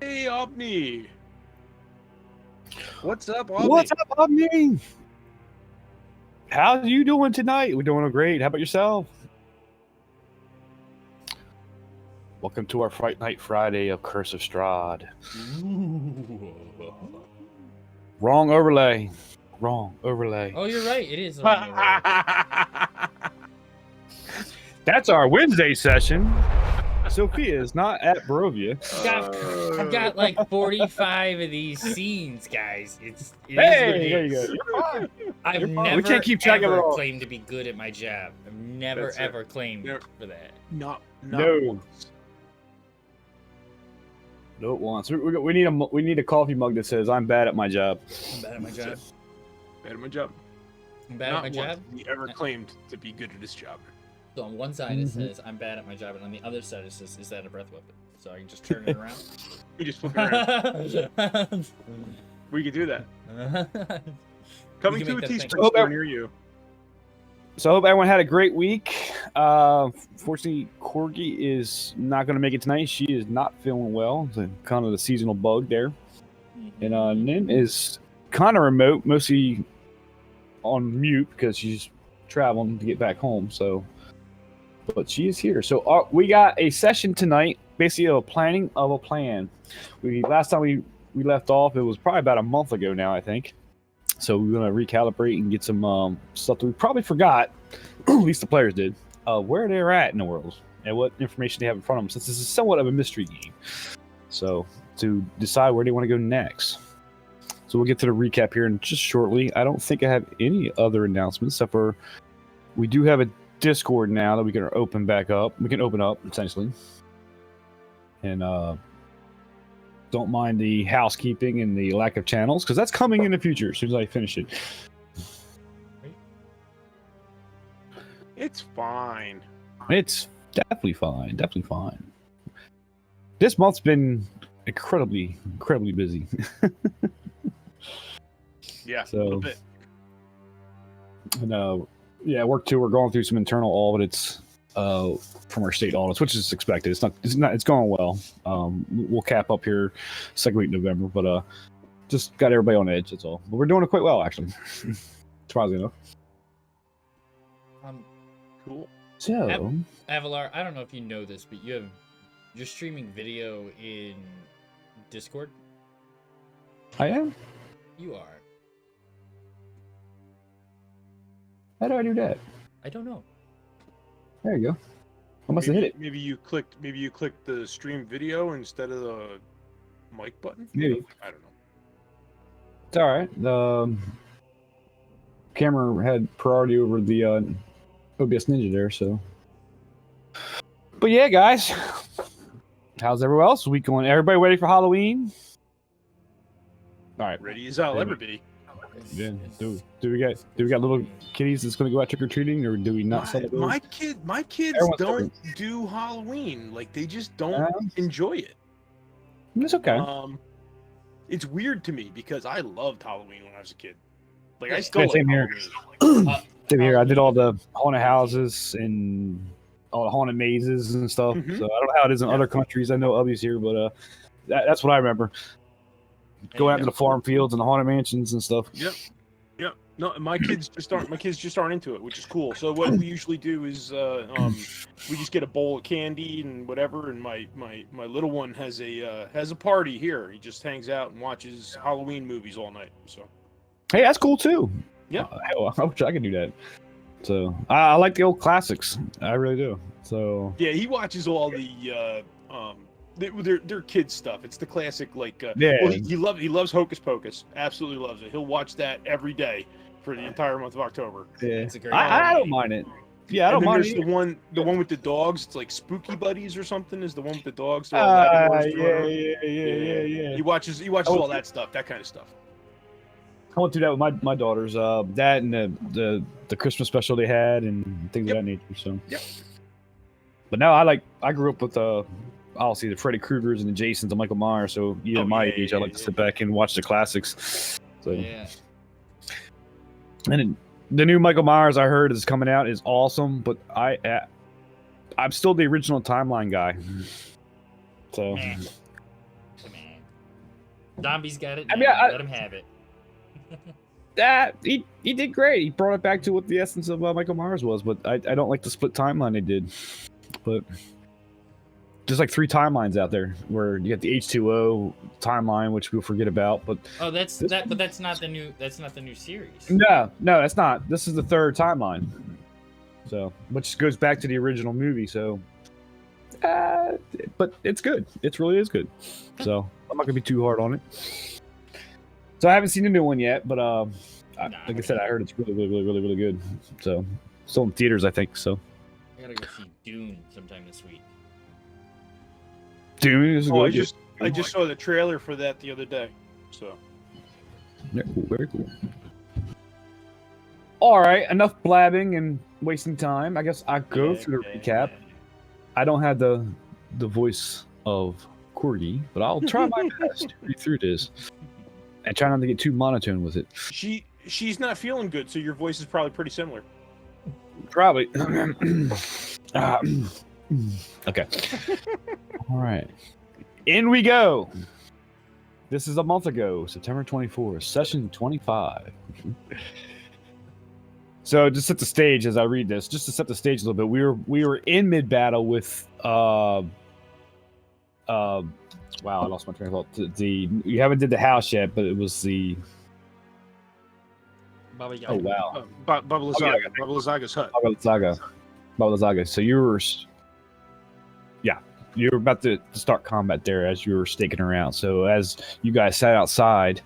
Hey, Omni. What's up, Omni? What's up, Omni? How you doing tonight? We're doing great. How about yourself? Welcome to our Fright Night Friday of Curse of Strahd. Wrong overlay. Wrong overlay. Oh, you're right. It is. Wrong overlay. That's our Wednesday session. Sophia is not at Barovia. I've got like 45 of these scenes, guys. It is what Hey, it there you is. go. You're fine. I've You're fine. never We can't keep track of it ever all. claimed to be good at my job. I've never That's it. ever claimed Never. for that. Not No. once. No, it wants. We need a coffee mug that says "I'm bad at my job." I'm bad at my job. Bad at my job. I'm bad Not at my once job. has he ever claimed to be good at his job. So on one side it says I'm bad at my job, and on the other side it says, "Is that a breath weapon?" So I can just turn it around. We just flip it around. We could do that. Coming to a teaspoon store near you. So I hope everyone had a great week. Fortunately, Corgi is not going to make it tonight. She is not feeling well. It's kind of the seasonal bug there. And Nin is kind of remote, mostly on mute because she's traveling to get back home. So, but she is here. So we got a session tonight, basically a planning of a plan. Last time we left off, it was probably about a month ago now, I think. So we're going to recalibrate and get some stuff that we probably forgot, at least the players did, where they're at in the world and what information they have in front of them, since this is somewhat of a mystery game. So to decide where they want to go next. So we'll get to the recap here in just shortly. I don't think I have any other announcements except for we do have a Discord now that we can open back up. We can open up, essentially. And don't mind the housekeeping and the lack of channels, because that's coming in the future as soon as I finish it. It's fine. It's definitely fine. Definitely fine. This month's been incredibly busy. Yeah, So- a little bit. And yeah, work too. We're going through some internal audits from our state audits, which is expected. It's going well. We'll cap up here second week in November, but just got everybody on edge. That's all. But we're doing it quite well, actually. Surprisingly enough. Cool. So Avalar, I don't know if you know this, but you're streaming video in Discord. I am. You are. How do I do that? I don't know. There you go. I must have hit it. Maybe you clicked the stream video instead of the mic button. Maybe. I don't know. It's all right. The camera had priority over the OBS Ninja there, so. But yeah, guys, how's everyone else week going? Everybody ready for Halloween? All right. Ready as I'll ever be. Yeah. Do we got little kitties that's gonna go out trick or treating, or do we not celebrate? My kids Everyone's don't do Halloween. Like they just don't Yeah. enjoy it. It's okay. It's weird to me because I loved Halloween when I was a kid. Like I still Yeah, like same here. Halloween. Same here. I did all the haunted houses and all the haunted mazes and stuff. Mhm. So I don't know how it is in other countries. I know others here, but that's what I remember. Going out to the farm fields and the haunted mansions and stuff. Yep. No, my kids just aren't into it, which is cool. So what we usually do is we just get a bowl of candy and whatever, and my little one has a party here. He just hangs out and watches Halloween movies all night. So Hey, that's cool too. Yeah. I wish I could do that. So I like the old classics. I really do. So yeah, he watches all the they're kids stuff. It's the classic like Yeah. well, he loves Hocus Pocus. Absolutely loves it. He'll watch that every day for the entire month of October. yeah, It's a great I don't mind it. Yeah, I don't And then mind there's it. the one with the dogs. It's like Spooky Buddies or something. Is the one with the dogs? They're all Labradors, Yeah. He watches all that stuff, that kind of stuff. I went through that with my daughters. That and the Christmas special they had and things of that nature. So. Yep. But now I grew up with obviously the Freddy Kruegers and the Jasons and Michael Myers. So my age, I like to sit back and watch the classics. So Yeah. and the new Michael Myers I heard is coming out is awesome, but I'm still the original timeline guy. So Meh. Zombies got it. I Now. mean, Let him have it. He did great. He brought it back to what the essence of Michael Myers was, but I don't like the split timeline they did. But there's like 3 timelines out there where you got the H2O timeline, which we'll forget about. But Oh, that's that. But that's not the new. That's not the new series. no, that's not. This is the 3rd timeline. So, which goes back to the original movie. So, but it's good. It really is good. So I'm not gonna be too hard on it. So I haven't seen the new one yet, but like I said, I heard it's really good. So still in theaters, I think. So I gotta go see Dune sometime this week. Dune is Oh, good. I just saw the trailer for that the other day. So Yeah, cool, very cool. All right, enough blabbing and wasting time. I guess I go through the recap. I don't have the voice of Corgi, but I'll try my best to read through this and try not to get too monotone with it. She's not feeling good, so your voice is probably pretty similar. Probably. Okay. All right. In we go. This is a month ago, September 24th, session 25. So just set the stage as I read this, just to set the stage a little bit. We were in mid battle with wow, I lost my train of thought. You haven't did the house yet, but it was the Baba Yaga. oh wow, Baba Lazaga's hut. Baba Zaga. So you were about to start combat there as you were staking her out. So as you guys sat outside,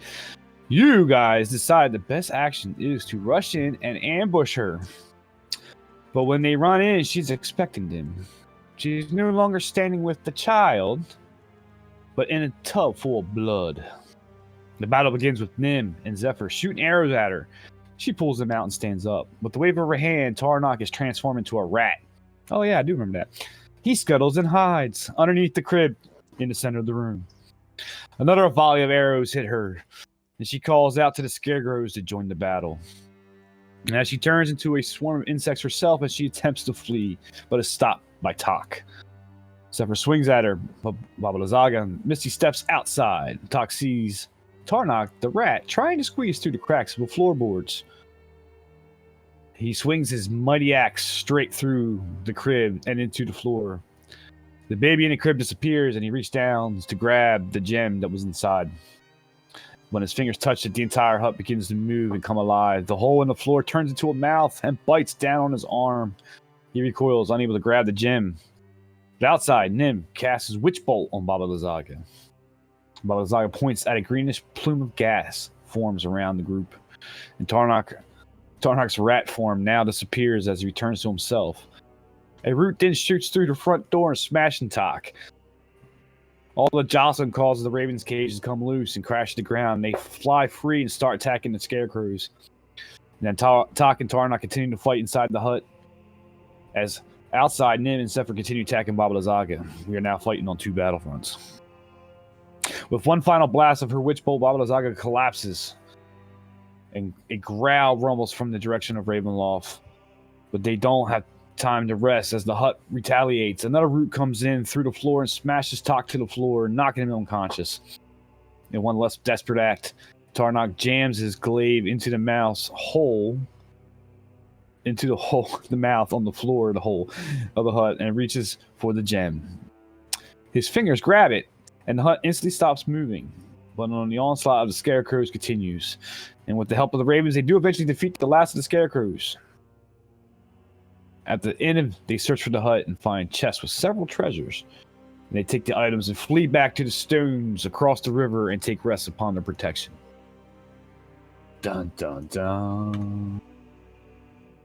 you guys decide the best action is to rush in and ambush her. But when they run in, she's expecting them. She's no longer standing with the child, but in a tub full of blood. The battle begins with Nim and Zephyr shooting arrows at her. She pulls them out and stands up. With the wave of her hand, Tarnok is transformed into a rat. Oh yeah, I do remember that. He scuttles and hides underneath the crib in the center of the room. Another volley of arrows hit her, and she calls out to the scarecrows to join the battle. And as she turns into a swarm of insects herself as she attempts to flee, but is stopped by Tok. Zephyr swings at her, but Baba Lazaga and Misty steps outside. Tok sees Tarnok, the rat, trying to squeeze through the cracks of the floorboards. He swings his mighty axe straight through the crib and into the floor. The baby in the crib disappears, and he reaches down to grab the gem that was inside. When his fingers touch it, the entire hut begins to move and come alive. The hole in the floor turns into a mouth and bites down on his arm. He recoils, unable to grab the gem. But outside, Nim casts his witch bolt on Baba Lazaga. Baba Lazaga points at a greenish plume of gas forms around the group, and Tarnok's rat form now disappears as he returns to himself. A root then shoots through the front door and smashes Tok. All the jostling causes the Raven's cage to come loose and crash to the ground. They fly free and start attacking the scarecrows. And then Tok and Tarnok continue to fight inside the hut. As outside, Nim and Zephyr continue attacking Baba Lazaga. We are now fighting on 2 battlefronts. With one final blast of her witch bolt, Baba Lazaga collapses. And a growl rumbles from the direction of Ravenwall. But they don't have time to rest as the hut retaliates. Another root comes in through the floor and smashes Tok to the floor, knocking him unconscious. In one less desperate act, Tarnok jams his glaive into the mouth on the floor of the hole of the hut and reaches for the gem. His fingers grab it, and the hut instantly stops moving. But on the onslaught of the scarecrows continues. And with the help of the Ravens, they do eventually defeat the last of the scarecrows. At the end, they search for the hut and find chests with several treasures. And they take the items and flee back to the stones across the river and take rest upon their protection. Dun dun dun.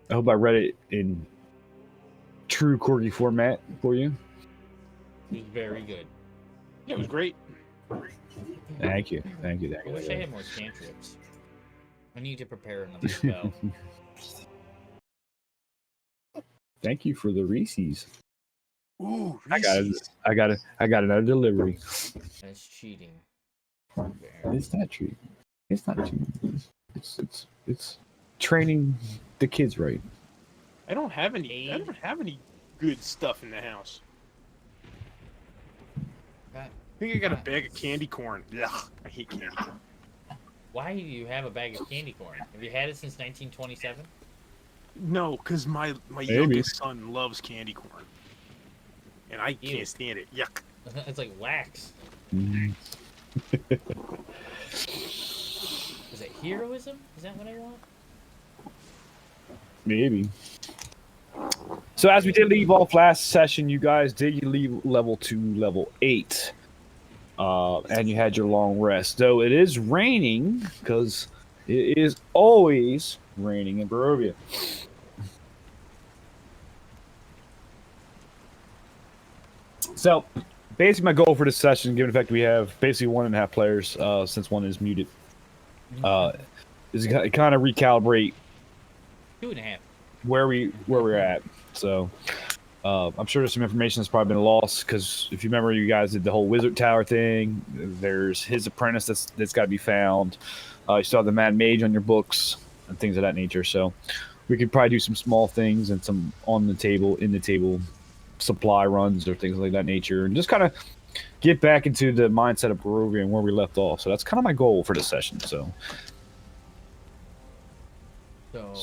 I hope I read it in true Corgi format for you. It was very good. Yeah, it was great. Thank you. I wish I had more cantrips. I need to prepare another spell. Thank you for the Reese's. Ooh, I got another delivery. That's cheating. It's not cheating. It's not cheating. It's training the kids right. I don't have any good stuff in the house. think I got a bag of candy corn. Ugh, I hate candy corn. Why do you have a bag of candy corn? Have you had it since 1927? No, because my Maybe. youngest son loves candy corn, and I Ew. can't stand it. Yuck. It's like wax. Mhm. Is it heroism? Is that what I want? Maybe. So as we did leave off last session, you guys did leave level 2, level 8. And you had your long rest. Though it is raining, because it is always raining in Barovia. So, basically my goal for this session, given the fact we have basically 1.5 players, since one is muted, is to kind of recalibrate 2.5. where we're at. So I'm sure there's some information that's probably been lost, because if you remember, you guys did the whole wizard tower thing. There's his apprentice that's got to be found. You still have the mad mage on your books and things of that nature. So we could probably do some small things and some in the table supply runs or things like that nature, and just kind of get back into the mindset of Barovia and where we left off. So that's kind of my goal for this session. So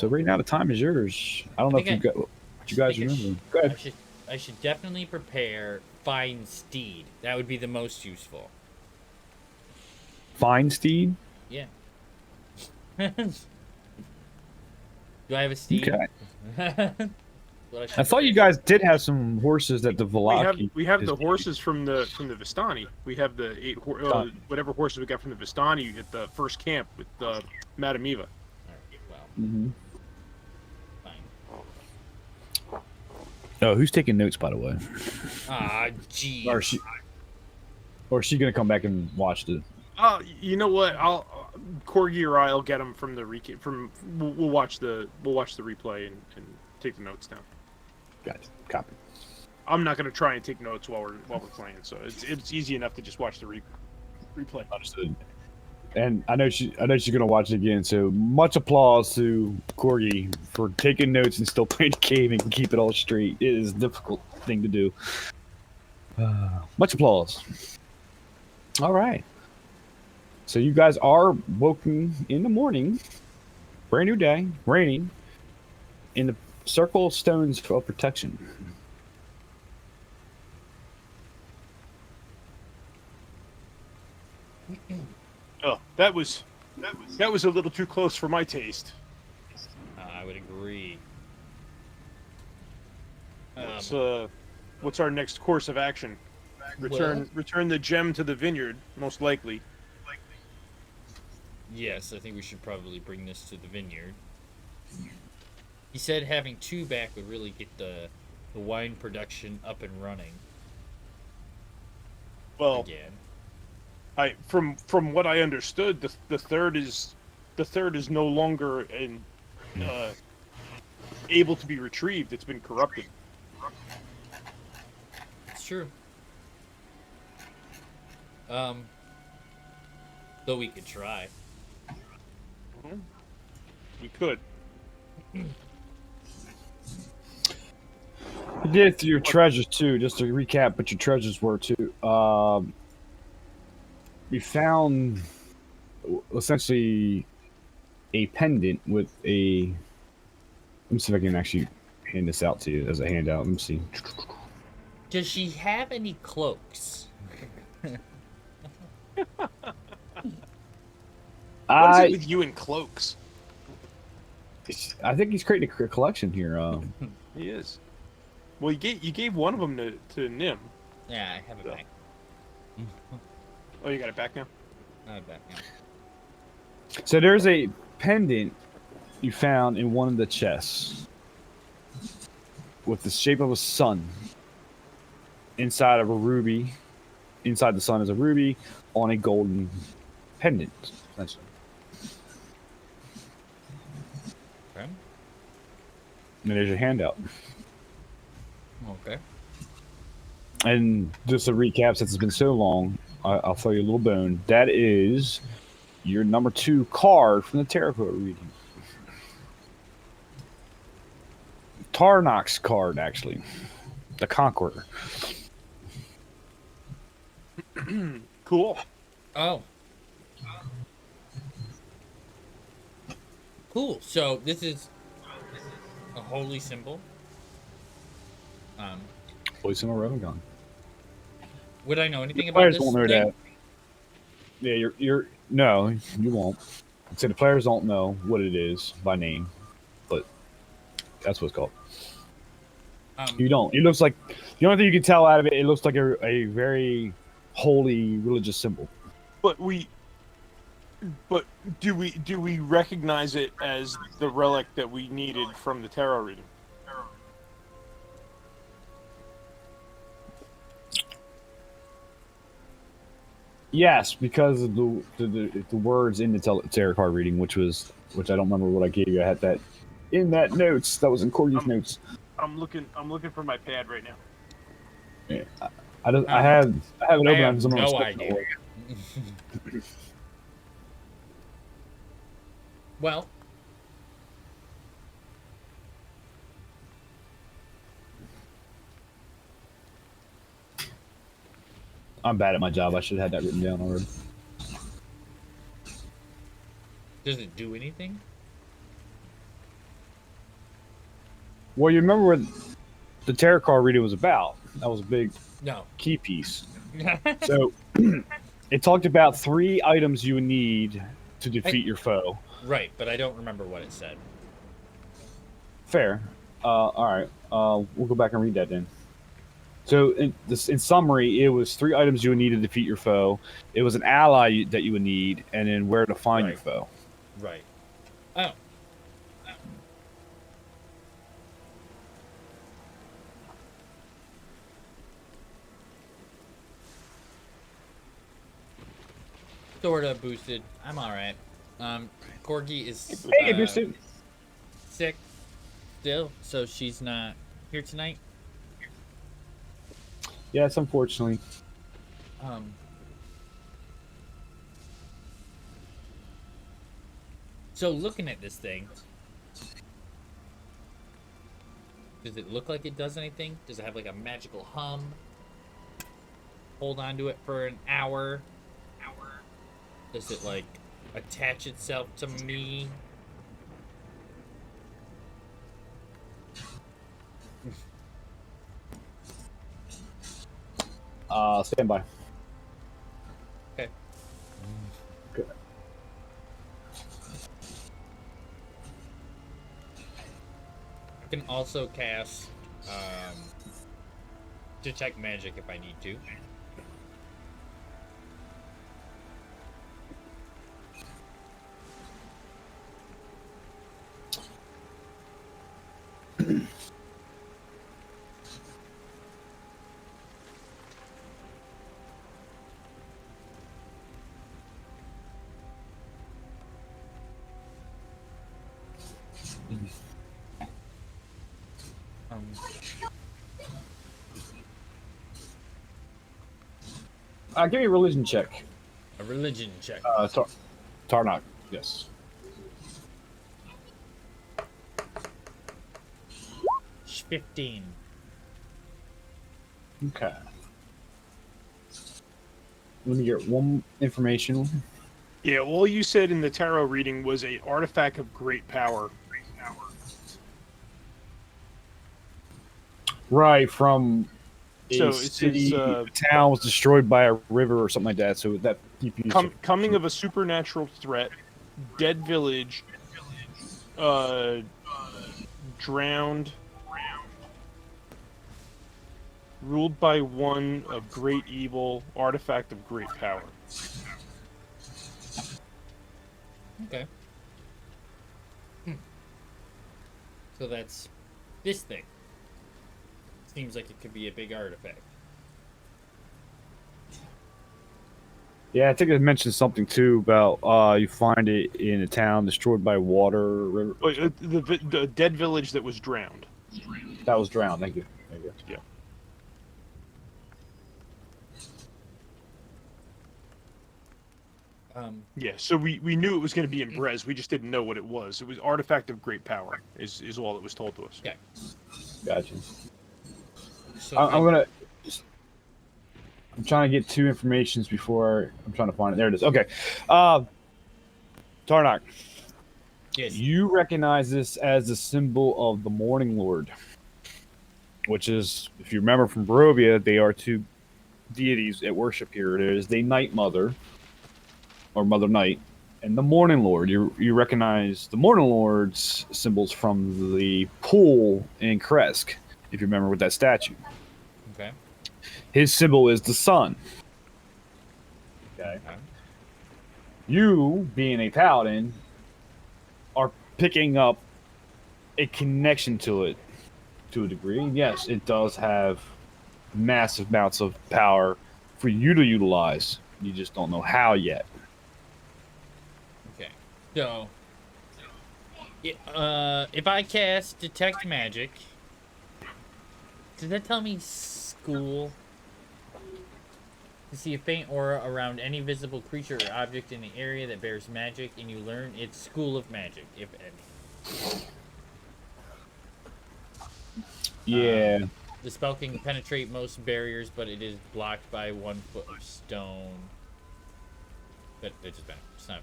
right now the time is yours. I don't know if you've got what you guys remember. Go ahead. I should definitely prepare Find Steed. That would be the most useful. Find Steed? Yeah. Do I have a steed? Okay. I thought you guys did have some horses that the Velaki. We have the horses from the Vistani. We have the 8 whatever horses we got from the Vistani at the first camp with Madame Eva. Mm-hmm. Oh, who's taking notes, by the way? Ah, jeez. Or is she gonna come back and watch the? You know what? Corgi or I'll get them from the recap. We'll watch the replay and take the notes down. Gotcha. Copy. I'm not gonna try and take notes while we're playing, so it's easy enough to just watch the replay. Understood. And I know she's gonna watch it again. So much applause to Corgi for taking notes and still playing the game and keep it all straight. It is a difficult thing to do. Much applause. All right. So you guys are woken in the morning, brand new day, raining, in the circle of stones of protection. Oh, that was a little too close for my taste. I would agree. What's our next course of action? Return the gem to the vineyard, most likely. Yes, I think we should probably bring this to the vineyard. He said having 2 back would really get the wine production up and running. Well, again. From what I understood, the third is no longer able to be retrieved. It's been corrupted. It's true. Though we could try. We could. You did it through your treasures too. Just to recap, what your treasures were too. We found essentially a pendant with a. Let me see if I can actually hand this out to you as a handout. Let me see. Does she have any cloaks? What is it with you and cloaks? I think he's creating a collection here. He is. Well, you gave one of them to Nim. Yeah, I have it back. Oh, you got it back now? I have it back now. So there's a pendant you found in one of the chests with the shape of a sun. Inside of a ruby. Inside the sun is a ruby on a golden pendant, essentially. Okay. And there's your handout. Okay. And just a recap, since it's been so long, I'll throw you a little bone. That is your number 2 card from the tarot card reading. Tarnok's card, actually. The Conqueror. Cool. Oh. Cool. So this is a holy symbol. Holy symbol Ravencon. Would I know anything The about players this won't know thing? that. Yeah, you're no, you won't. So the players don't know what it is by name, but that's what it's called. You don't. It looks like the only thing you can tell out of it. It looks like a very holy religious symbol. But do we recognize it as the relic that we needed from the tarot reading? Yes, because of the words in the tarot card reading, which I don't remember what I gave you. I had that in that notes. That was in Corgie's notes. I'm looking for my pad right now. Yeah, I have it open. I have because I'm no not idea. Well, I'm bad at my job. I should have had that written down already. does it do anything? Well, you remember what the tarot card reading was about? That was a big No. key piece. So it talked about 3 items you would need to defeat your foe. Right, but I don't remember what it said. Fair. All right. We'll go back and read that then. So in summary, it was 3 items you would need to defeat your foe. It was an ally that you would need, and then where to find your foe. Right. Oh. Sorta boosted. I'm alright. Corgi is Hey, boosted. sick still, so she's not here tonight. Yes, unfortunately. So looking at this thing, does it look like it does anything? Does it have like a magical hum? Hold on to it for an hour? Does it like attach itself to me? Stand by. Okay. Good. I can also cast detect magic if I need to. Give me a religion check. A religion check. Tarnok, yes. 15. Okay. Let me get one information. Yeah, all you said in the tarot reading was a artifact of great power. Right, from So a it's city, the town was destroyed by a river or something like that. So that coming of a supernatural threat, dead village, drowned, ruled by one of great evil, artifact of great power. Okay. So that's this thing. Seems like it could be a big artifact. Yeah, I think I mentioned something too about you find it in a town destroyed by water. River. The dead village that was drowned. That was drowned. Thank you. Thank you. Yeah. Yeah, so we knew it was going to be in Brez. We just didn't know what it was. It was artifact of great power. Is all that was told to us. Okay. Gotcha. So I'm I'm trying to get two informations before I'm trying to find it. There it is. Okay. Tarnak, Yes. you recognize this as the symbol of the Morning Lord, which is, if you remember from Barovia, they are two deities at worship here. There's the Night Mother, or Mother Night, and the Morning Lord. You recognize the Morning Lord's symbols from the pool in Kresk, if you remember with that statue. Okay. His symbol is the sun. Okay. You, being a paladin, are picking up a connection to it to a degree. And yes, it does have massive amounts of power for you to utilize. You just don't know how yet. Okay. So, if I cast Detect Magic, does that tell me school? To see a faint aura around any visible creature or object in the area that bears magic, and you learn its school of magic, if any. Yeah. The spell can penetrate most barriers, but it is blocked by 1 foot of stone. But it's just it's not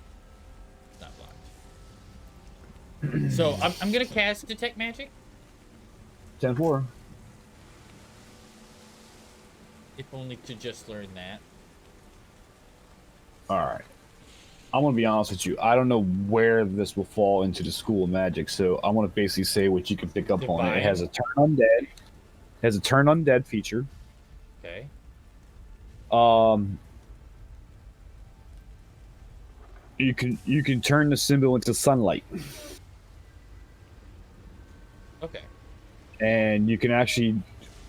blocked. So I'm gonna cast Detect Magic. 10-4. If only to just learn that. All right. I'm going to be honest with you. I don't know where this will fall into the school of magic, so I want to basically say what you can pick up on it. It has a turn undead. It has a turn undead feature. Okay. You can turn the symbol into sunlight. Okay. And you can actually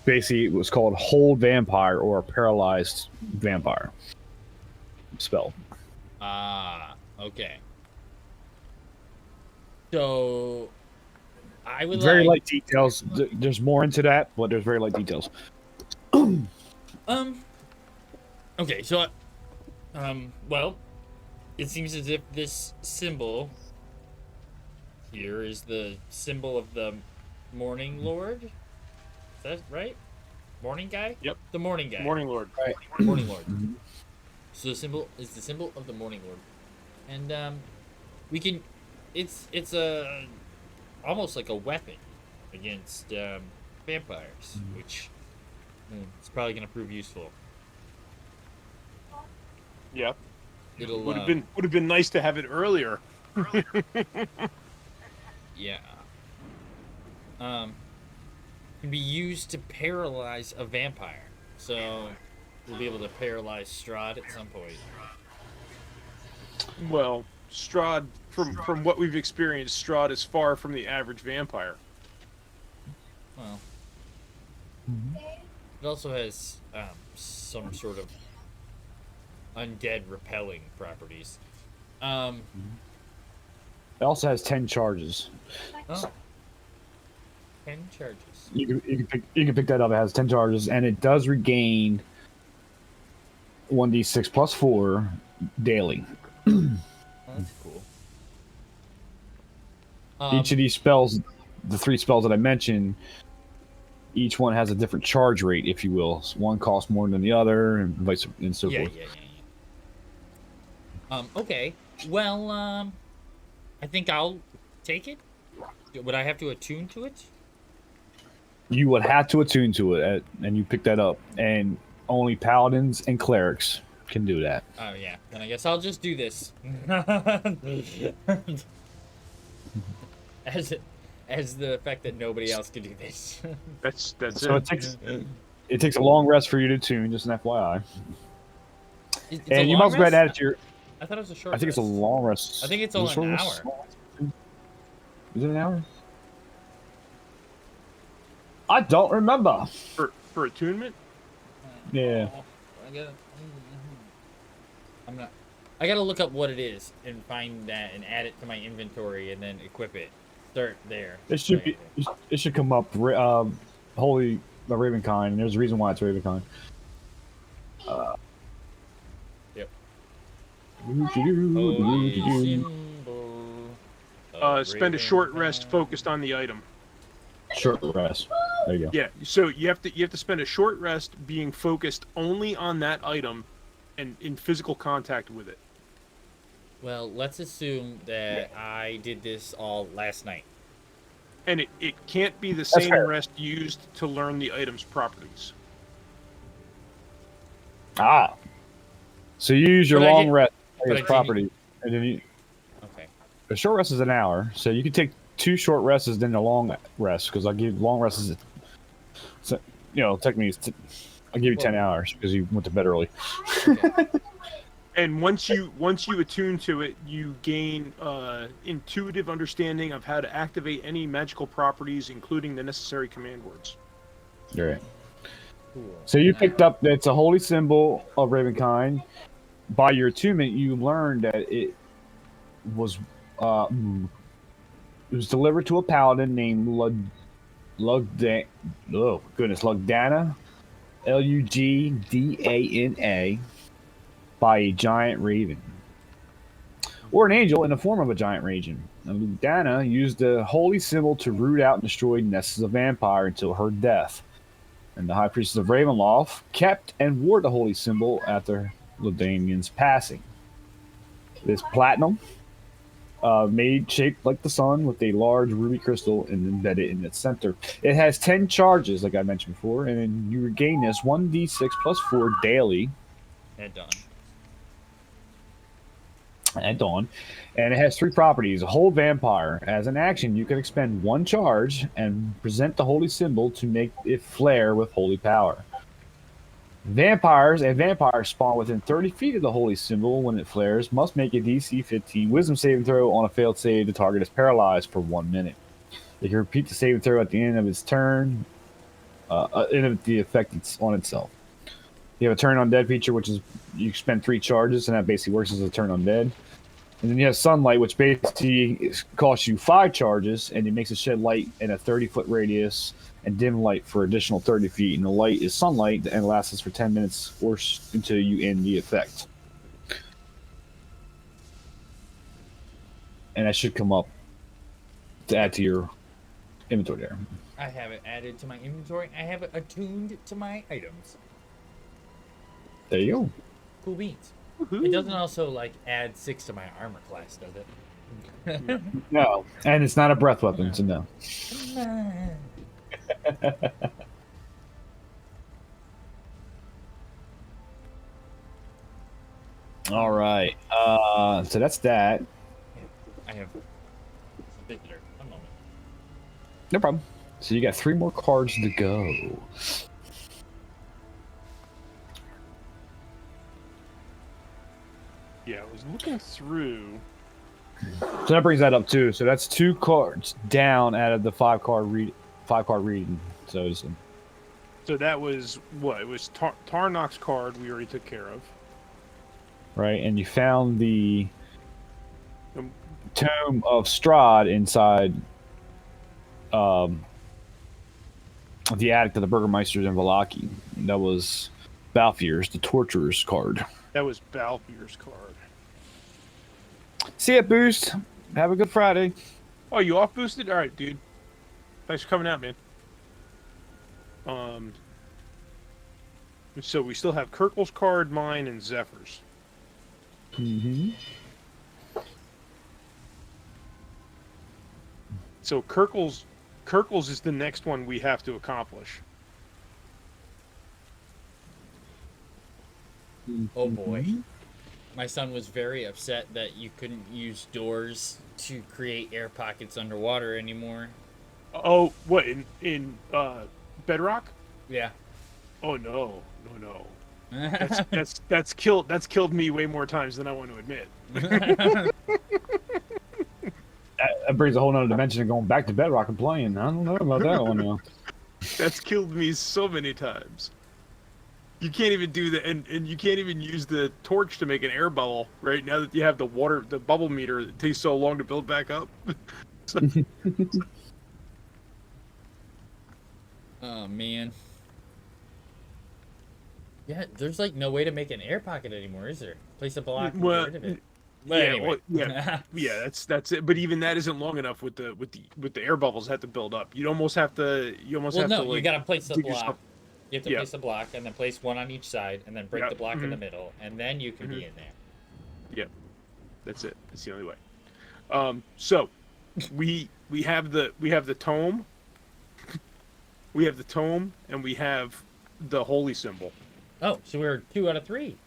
basically what's called hold vampire or a paralyzed vampire spell. Okay. So I would very light details. There's more into that, but there's very light details. Okay, so well, it seems as if this symbol here is the symbol of the Morning Lord. Is that right? Morning guy? Yep. The Morning guy. Morning Lord. Right. Morning Lord. So the symbol is the symbol of the Morning Lord. And we can it's a almost like a weapon against vampires, which it's probably gonna prove useful. Yeah. It'll would have been nice to have it earlier. Yeah. Can be used to paralyze a vampire. So we'll be able to paralyze Strahd at some point. Well, Strahd, from what we've experienced, Strahd is far from the average vampire. Well, it also has some sort of undead repelling properties. It also has 10 charges. Oh. 10 charges. You can pick that up. It has 10 charges, and it does regain 1d6 plus 4 daily. Oh, that's cool. Each of these spells, the 3 spells that I mentioned, each one has a different charge rate, if you will. So one costs more than the other, and vice and so forth. Yeah. Okay. Well, I think I'll take it. Would I have to attune to it? You would have to attune to it, and you pick that up. And only paladins and clerics can do that. Oh, yeah. Then I guess I'll just do this. As the fact that nobody else can do this. That's so it. It takes a long rest for you to tune, just an FYI. It's and you must go ahead and add it to your... I thought it was a short I think rest. it's a long rest. I think it's only an hour. Is it an hour? I don't remember. For attunement? Yeah. I gotta look up what it is and find that and add it to my inventory and then equip it. Start there. It should be. It should come up. Holy Ravencon, and there's a reason why it's Ravencon. Yep. Spend a short rest focused on the item. Short rest. There you go. Yeah, so you have to spend a short rest being focused only on that item and in physical contact with it. Well, let's assume that I did this all last night. And it can't be the That's same fair. rest used to learn the item's properties. Ah. So you use your But I long did- rest but I as didn't- property, and then Okay. a short rest is an hour. So you can take 2 short rests, then a long rest, because I'll give long rests. So, technically, I'll give you 10 hours because you went to bed early. Okay. And once you attune to it, you gain intuitive understanding of how to activate any magical properties, including the necessary command words. You're right. Cool. So you picked up. It's a holy symbol of Ravenkind. By your attunement, you learned that it was delivered to a paladin named Lugdana, Lugdana, by a giant raven, or an angel in the form of a giant raven. Now, Lugdana used the holy symbol to root out and destroy nests of vampire until her death. And the High Priestess of Ravenwall kept and wore the holy symbol after Lugdana's passing. It is platinum, made shaped like the sun with a large ruby crystal and embedded in its center. It has 10 charges, like I mentioned before, and then you regain this 1d6 plus 4 daily At dawn. at dawn. And it has 3 properties. A whole vampire. As an action, you can expend 1 charge and present the holy symbol to make it flare with holy power. Vampires spawn within 30 feet of the holy symbol when it flares, must make a DC 15 wisdom saving throw. On a failed save, the target is paralyzed for 1 minute. They can repeat the saving throw at the end of its turn, end of the effect on itself. You have a turn undead feature, which is you spend 3 charges, and that basically works as a turn undead. And then you have sunlight, which basically costs you 5 charges, and it makes it shed light in a 30-foot radius, and dim light for additional 30 feet. And the light is sunlight and lasts for 10 minutes or until you end the effect. And that should come up to add to your inventory there. I have it added to my inventory. I have it attuned to my items. There you go. Cool beans. It doesn't also like add 6 to my armor class, does it? No. And it's not a breath weapon, so no. All right. So that's that. I have visitor. A moment. No problem. So you got 3 more cards to go. Yeah, I was looking through. So that brings that up too. So that's 2 cards down out of the 5-card reading. So it's, So that was what? It was Tarnok's card we already took care of. right, and you found the Um, tomb of Strahd inside the attic of the Burgermeisters in Valaki. That was Balfier's, the Torturer's card. That was Balfier's card. See ya, Boost. Have a good Friday. Oh, you off boosted? All right, dude. Thanks for coming out, man. So we still have Kirkle's card, mine, and Zephyr's. Mm-hmm. So Kirkle's is the next one we have to accomplish. Oh boy. My son was very upset that you couldn't use doors to create air pockets underwater anymore. Oh, what in Bedrock? Yeah. Oh no. That's killed me way more times than I want to admit. That brings a whole nother dimension of going back to Bedrock and playing. I don't know about that one now. That's killed me so many times. You can't even do that, and you can't even use the torch to make an air bubble, right? Now that you have the bubble meter, it takes so long to build back up. Oh man. Yeah, there's like no way to make an air pocket anymore, is there? Place a block and get rid of it. But anyway. yeah. That's it. But even that isn't long enough with the air bubbles have to build up. You'd almost have to. You almost Well, have no, to like. you gotta place the dig block. yourself- You have to Yeah. place the block and then place one on each side and then break Yeah, the block in the mhm. middle and then you can be in there. Yep. That's it. That's the only way. So we have the tome. We have the tome and we have the holy symbol. Oh, so we're 2 out of 3.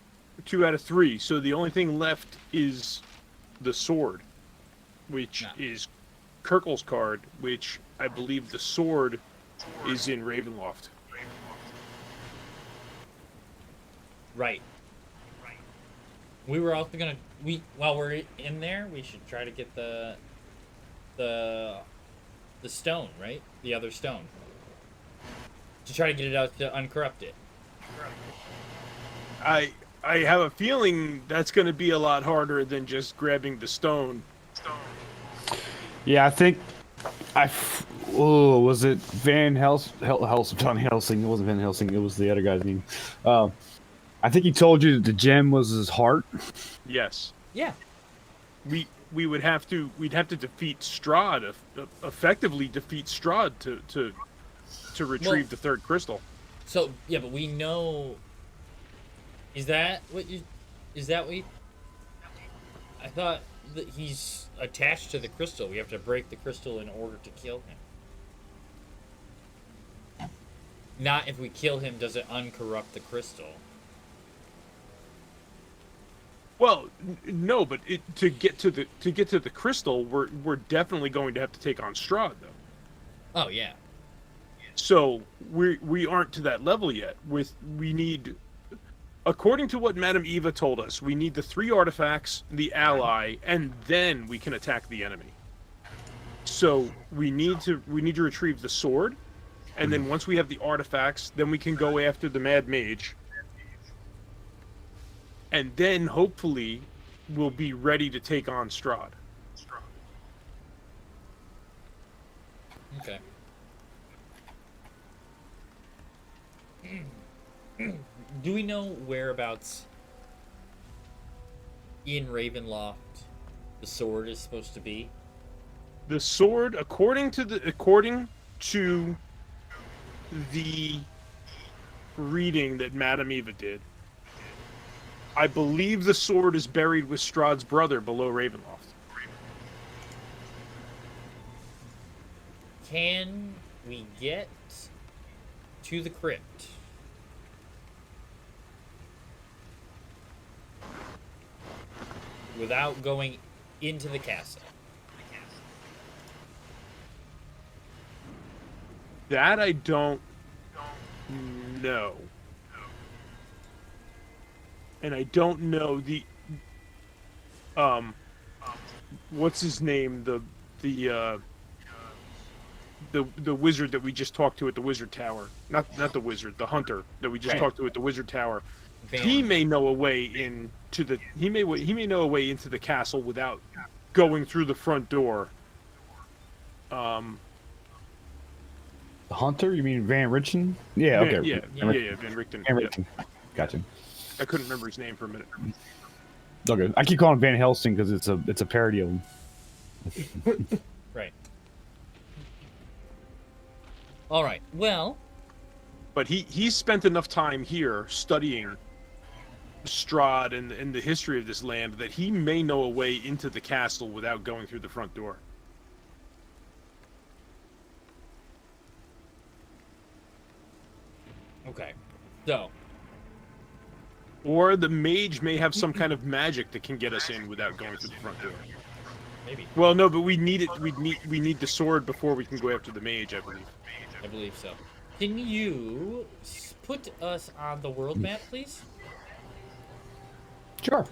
2 out of 3. So the only thing left is the sword, which Nah. is Kirkle's card, which I believe the sword is in Ravenloft. Right. We were also gonna while we're in there, we should try to get the stone, right? The other stone. To try to get it out to uncorrupt it. I have a feeling that's going to be a lot harder than just grabbing the stone. Yeah, I think was it Van Helsing? It wasn't Van Helsing. It was the other guy's name. I think he told you that the gem was his heart. Yes. Yeah. We'd have to defeat Strahd, effectively defeat Strahd to retrieve the third crystal. So yeah, but we know. Is that what I thought that he's attached to the crystal. We have to break the crystal in order to kill him. Not if we kill him, does it uncorrupt the crystal? Well, no, but to get to the crystal, we're definitely going to have to take on Strahd, though. Oh yeah. So we aren't to that level yet. We need, according to what Madame Eva told us, we need the 3 artifacts, the ally, and then we can attack the enemy. So we need to retrieve the sword, and then once we have the artifacts, then we can go after the Mad Mage. And then hopefully we'll be ready to take on Strahd. Okay. Do we know whereabouts in Ravenloft the sword is supposed to be? The sword, according to the reading that Madame Eva did, I believe the sword is buried with Strahd's brother below Ravenloft. Can we get to the crypt without going into the castle? That I don't know. And I don't know what's his name, the wizard that we just talked to at the wizard tower. Not the wizard, the hunter that we just talked to at the wizard tower. He may know a way into the he may know a way into the castle without going through the front door. The hunter? You mean Van Richten? Yeah, okay. Van Richten. Van Richten. Gotcha. I couldn't remember his name for a minute. Okay. I keep calling him Van Helsing because it's a parody of him. Right. All right. Well, but he's spent enough time here studying Strahd and the history of this land that he may know a way into the castle without going through the front door. okay. So, Or the mage may have some kind of magic that can get us in without going through the front door. maybe. Well, no, but we need it. We need the sword before we can go after the mage, I believe. I believe so. Can you put us on the world map, please? Sure.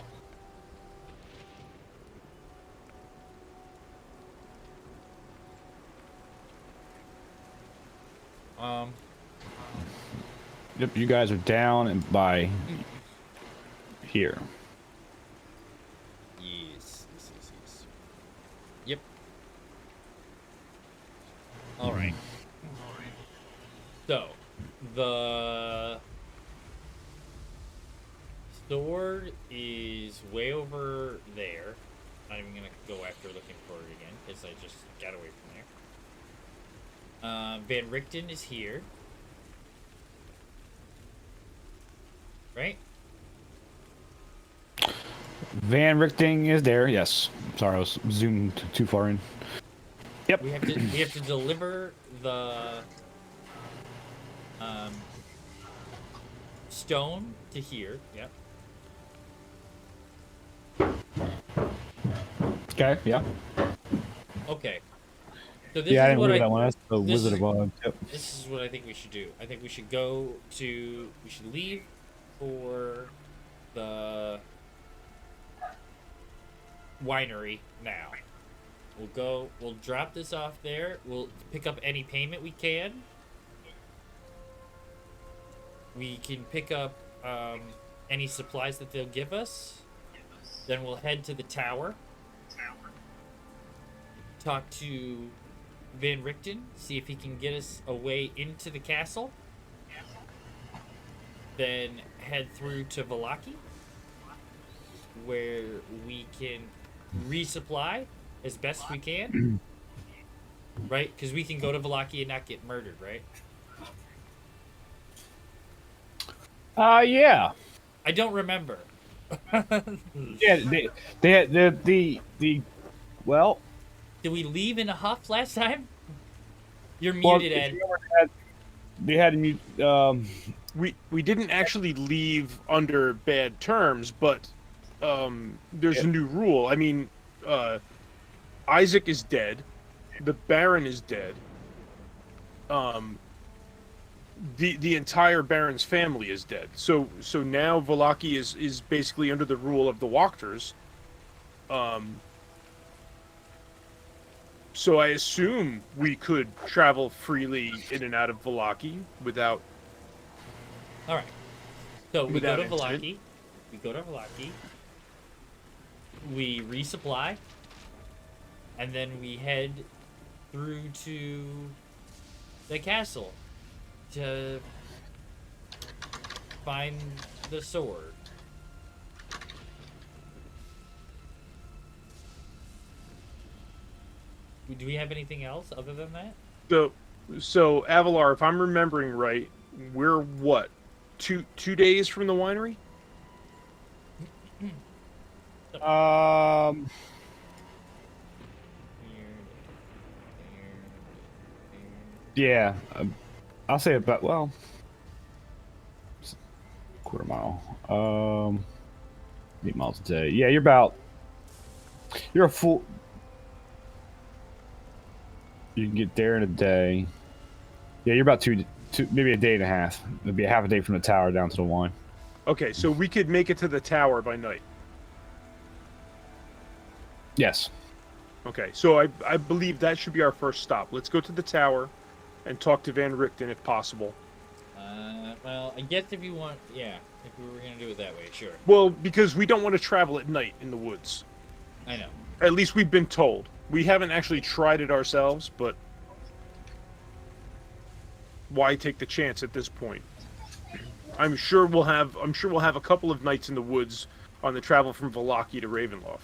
Yep, you guys are down and by here. Yes. Yep. All right. So, the sword is way over there. Not even gonna go after looking for it again because I just got away from there. Van Richten is here, right? Van Richten is there. Yes. Sorry, I was zoomed too far in. Yep. We have to deliver the stone to here. Yep. Okay. Yeah. Okay. So this Yeah, I is didn't what read that one. That's the this Wizard is- of Oz. Yep. This is what I think we should do. I think we should go to. We should leave for the winery now. We'll go. We'll drop this off there. We'll pick up any payment we can. We can pick up any supplies that they'll give us. Then we'll head to the tower. Talk to Van Richten, see if he can get us a way into the castle. Then head through to Vallaki, where we can resupply as best we can. Right? Because we can go to Vallaki and not get murdered, right? Yeah. I don't remember. Yeah. They had the well. Did we leave in a huff last time? You're Well, muted, Ed. they had mute. We didn't actually leave under bad terms, but there's a new rule. I mean, Isaac is dead, the Baron is dead. The entire Baron's family is dead. So now Vallaki is basically under the rule of the Walkers. So I assume we could travel freely in and out of Vallaki without. All right. So we Without go to incident. Vallaki. We go to Vallaki. We resupply. And then we head through to the castle to find the sword. Do we have anything else other than that? So Avalar, if I'm remembering right, we're what? Two days from the winery? Yeah. I'll say about quarter mile. 8 miles a day. Yeah, you're a full. You can get there in a day. Yeah, you're about two, maybe a day and a half. It'd be a half a day from the tower down to the wine. Okay, so we could make it to the tower by night. Yes. Okay, so I believe that should be our first stop. Let's go to the tower and talk to Van Richten if possible. Well, I guess if you want, yeah, if we were gonna do it that way, sure. Well, because we don't want to travel at night in the woods. I know. At least we've been told. We haven't actually tried it ourselves, but why take the chance at this point? I'm sure we'll have a couple of nights in the woods on the travel from Vallaki to Ravenloft.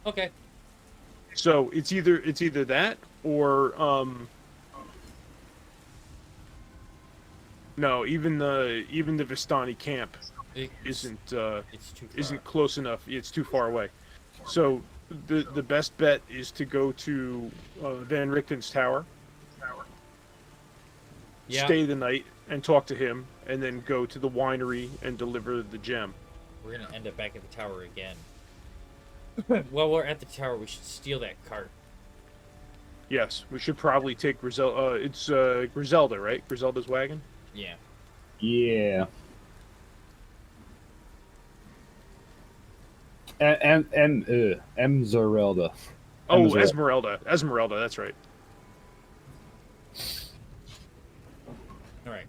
Okay. So it's either that or no, even the Vistani camp isn't It's too far. isn't close enough. It's too far away. So the best bet is to go to Van Richten's tower, Yeah. stay the night, and talk to him, and then go to the winery and deliver the gem. We're gonna end up back at the tower again. While we're at the tower, we should steal that cart. Yes, we should probably take Griselda, right? Griselda's wagon. Yeah. Yeah. And Emzarelda. Oh, Esmeralda. That's right. All right.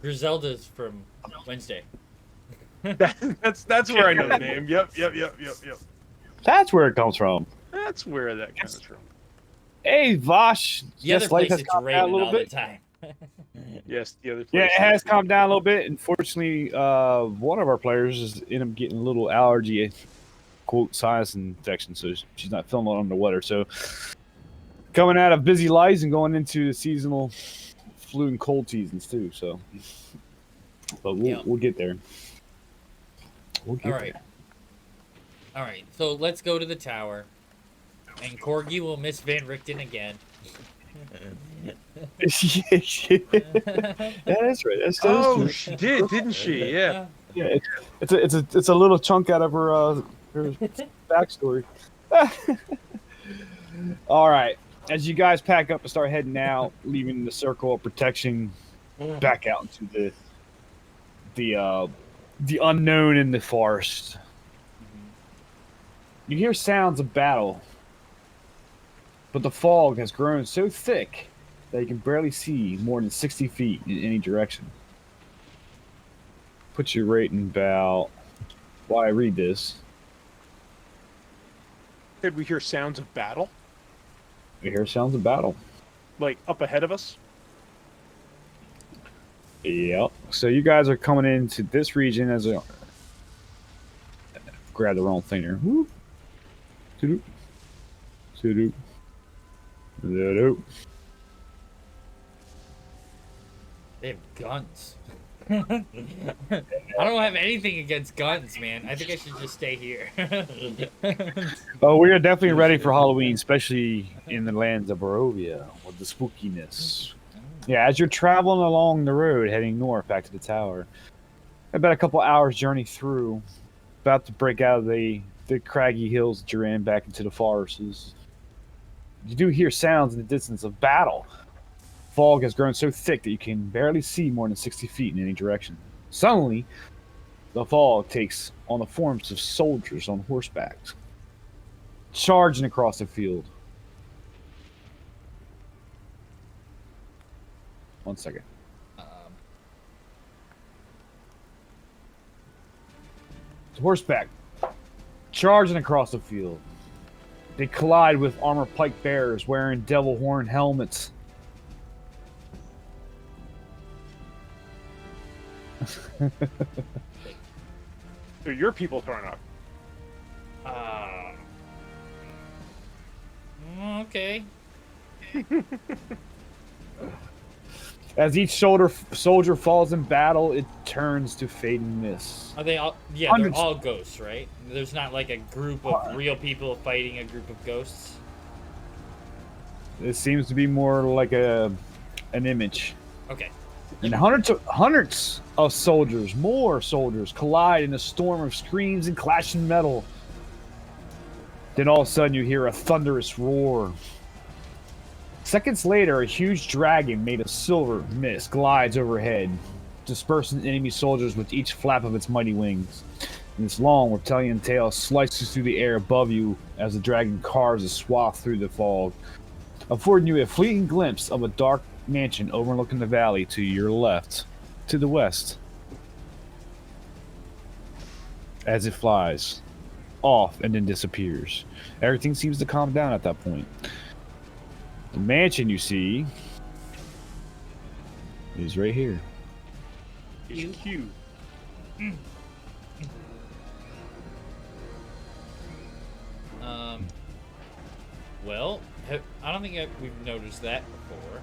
Griselda's from Wednesday. That's where I know the name. Yep. That's where it comes from. That's where that comes from. Hey, Vosh. The other yes, life place has it's calmed down a raining little all the bit. time. Yes, the other place. Yeah, it has calmed down a little bit. Unfortunately, one of our players is ended up getting a little allergy, quote, sinus infection, so she's not feeling well under the weather. So, coming out of busy lives and going into the seasonal flu and cold seasons too. So, but we'll get there. We'll get All right. All right. So let's go to the tower, and Corgi will miss Van Richten again. Yeah, that's right. That's Oh, true. she did, didn't she? Yeah. Yeah, it's a little chunk out of her backstory. All right, as you guys pack up and start heading out, leaving the circle of protection, back out into the unknown in the forest. You hear sounds of battle, but the fog has grown so thick that you can barely see more than 60 feet in any direction. Put your rating about while I read this. Did we hear sounds of battle? You hear sounds of battle. Like up ahead of us? Yep. So you guys are coming into this region as a... Grab the wrong thing there. Whoop. Toodoo. Toodoo. Toodoo. They have guns. I don't have anything against guns, man. I think I should just stay here. Oh, we are definitely ready for Halloween, especially in the lands of Barovia with the spookiness. Yeah, as you're traveling along the road heading north back to the tower, about a couple hours journey through, about to break out of the craggy hills that you're in back into the forests. You do hear sounds in the distance of battle. Fog has grown so thick that you can barely see more than 60 feet in any direction. Suddenly, the fog takes on the forms of soldiers on horseback, charging across the field. 1 second. Horseback, charging across the field. They collide with armor pike bearers wearing devil horn helmets. So your people turn up. Okay. As each soldier falls in battle, it turns to fading mist. Are they all? Yeah, Hundreds. they're all ghosts, right? There's not like a group of real people fighting a group of ghosts. It seems to be more like an image. Okay. And hundreds of soldiers, more soldiers, collide in a storm of screams and clashing metal. Then all of a sudden you hear a thunderous roar. Seconds later, a huge dragon made of silver mist glides overhead, dispersing enemy soldiers with each flap of its mighty wings. And its long reptilian tail slices through the air above you as the dragon carves a swath through the fog, affording you a fleeting glimpse of a dark mansion overlooking the valley to your left, to the west. As it flies off and then disappears. Everything seems to calm down at that point. The mansion you see is right here. It's cute. Well, I don't think we've noticed that before.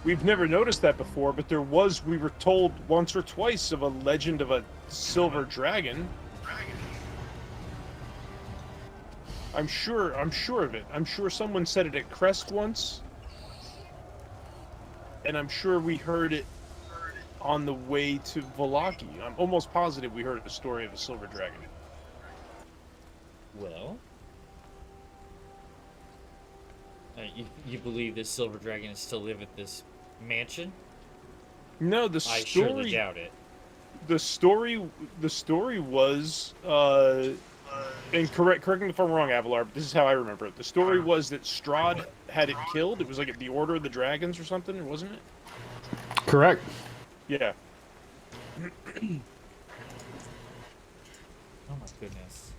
We've never noticed that before, but we were told once or twice of a legend of a silver dragon. I'm sure of it. I'm sure someone said it at Crest once. And I'm sure we heard it on the way to Vallaki. I'm almost positive we heard a story of a silver dragon. Well, you believe this silver dragon is still live at this mansion? No, the I story. surely doubt it. The story was, and correct me if I'm wrong, Avalar, but this is how I remember it. The story was that Strahd had it killed. It was like the Order of the Dragons or something, wasn't it? Correct. Yeah. Oh my goodness.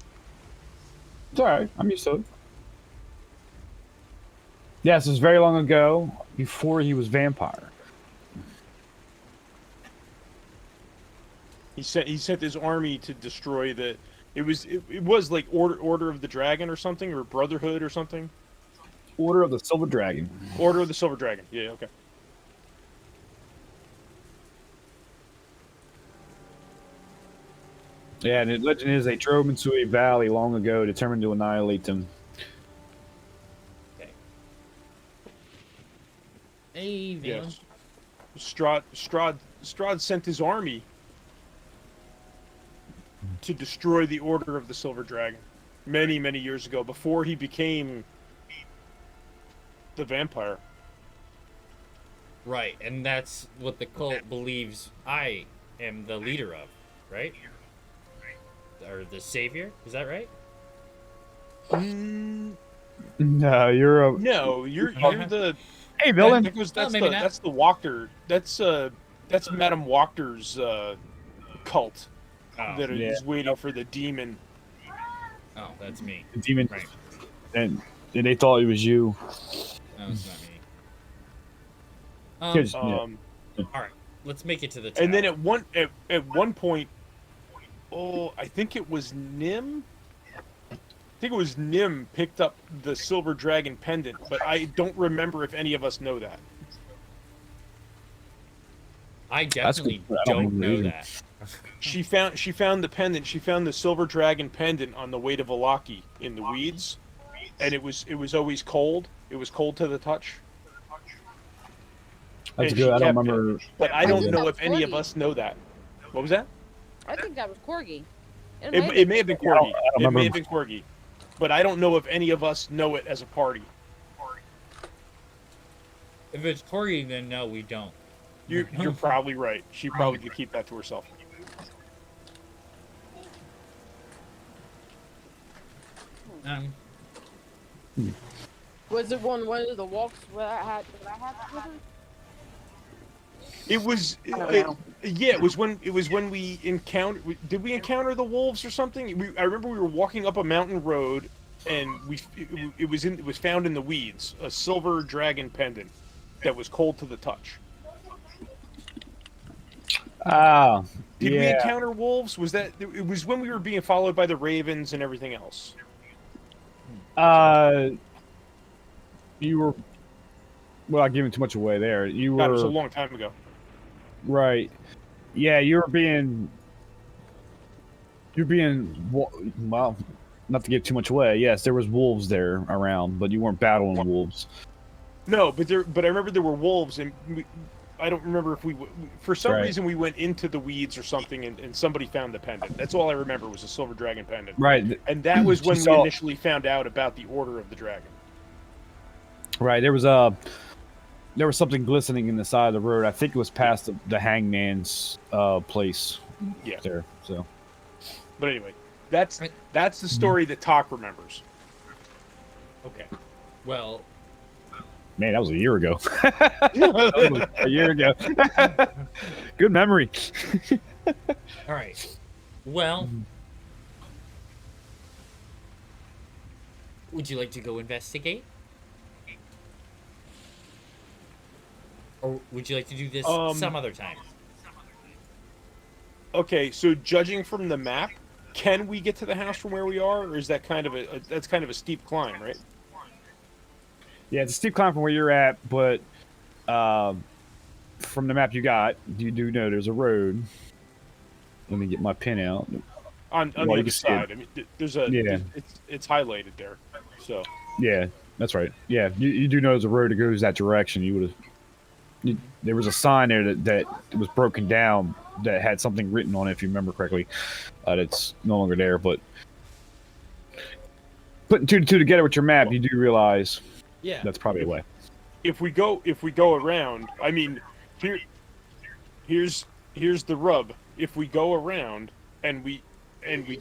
It's all right. I'm used to it. Yes, it was very long ago, before he was vampire. He sent his army to destroy the. It was like Order of the Dragon or something, or Brotherhood or something. Order of the Silver Dragon. Order of the Silver Dragon. Yeah. Okay. Yeah, and the legend is they drove him into a valley long ago, determined to annihilate them. Okay. Hey, Valen. Yes. Strahd sent his army to destroy the Order of the Silver Dragon many, many years ago, before he became the vampire. Right, and that's what the cult believes I am the leader of, right? Or the savior? Is that right? No, you're a. No, you're the. Hey, villain. maybe not. That's the Walker. That's Madame Walker's cult Oh, that is waiting for the demon. oh, that's me. The demon. Right. And they thought it was you. No, it's not me. Kids, All right, let's make it to the tower. And then at one point, I think it was Nim. I think it was Nim picked up the Silver Dragon pendant, but I don't remember if any of us know that. I definitely don't know that. She found the pendant. She found the Silver Dragon pendant on the way to Vallaki in the weeds, and it was always cold. It was cold to the touch. That's And good. she I don't kept it. remember. But I don't think know that if was any of Corgi. us know that. What was that? I think that was Corgi. It may have been Yeah, I don't Corgi. It remember. may have been Corgi. But I don't know if any of us know it as a party. If it's Corgi, then no, we don't. You're probably right. She probably could keep that to herself. Um, Was it one of the walks where I had with her? It was, don't know. yeah. It was when we encountered. Did we encounter the wolves or something? I remember we were walking up a mountain road, and it was found in the weeds. A silver dragon pendant that was cold to the touch. Ah, Did we yeah. encounter wolves? Was that? It was when we were being followed by the ravens and everything else. You were. Well, I'm giving too much away there. You God, it was a were long time ago. right. Yeah, you were being. You're being well. Not to give too much away. Yes, there was wolves there around, but you weren't battling wolves. No, but I remember there were wolves, and I don't remember if for some Right. reason we went into the weeds or something, and somebody found the pendant. That's all I remember was a silver dragon pendant. Right. And that was when we So- initially found out about the Order of the Dragon. Right. There was something glistening in the side of the road. I think it was past the hangman's place. Yeah. There. So. But anyway, that's the story that Talk remembers. okay. Well, Man, that was a year ago. That was a year ago. Good memory. all right. Well, would you like to go investigate? Or would you like to do this some other time? Okay, so judging from the map, can we get to the house from where we are, or is that kind of that's kind of a steep climb, right? Yeah, it's a steep climb from where you're at, but from the map you got, you do know there's a road. Let me get my pin out. On Well, the you other can see it. side, I mean, there's a Yeah. it's highlighted there, so. Yeah, that's right. Yeah, you do know there's a road that goes that direction. You would have. There was a sign there that was broken down that had something written on it, if you remember correctly. That's no longer there, but putting two to two together with your map, you do realize Yeah. that's probably a way. If we go around, I mean, here's the rub. If we go around and we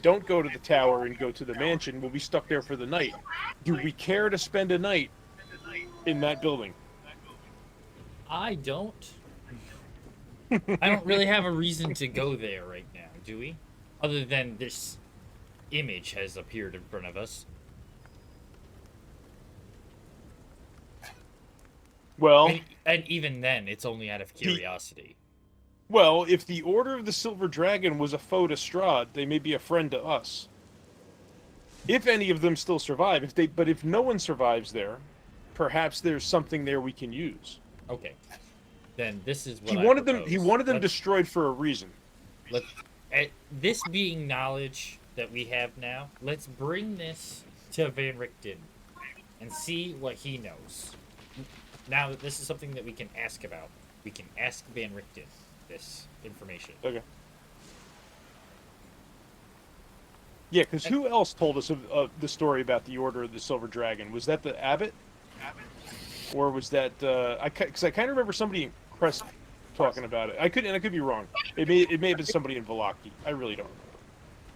don't go to the tower and go to the mansion, we'll be stuck there for the night. Do we care to spend a night in that building? I don't. I don't really have a reason to go there right now, do we? Other than this image has appeared in front of us. Well, And even then, it's only out of curiosity. well, if the Order of the Silver Dragon was a foe to Strahd, they may be a friend to us. If any of them still survive, but if no one survives there, perhaps there's something there we can use. Okay. Then this is what He I wanted them. propose. He wanted them Let's- destroyed for a reason. This being knowledge that we have now, let's bring this to Van Richten and see what he knows. Now that this is something that we can ask about, we can ask Van Richten this information. Okay. Yeah, because who else told us of the story about the Order of the Silver Dragon? Was that the abbot? Or was that because I kind of remember somebody in Crest talking about it. I could be wrong. It may have been somebody in Vallaki. I really don't remember.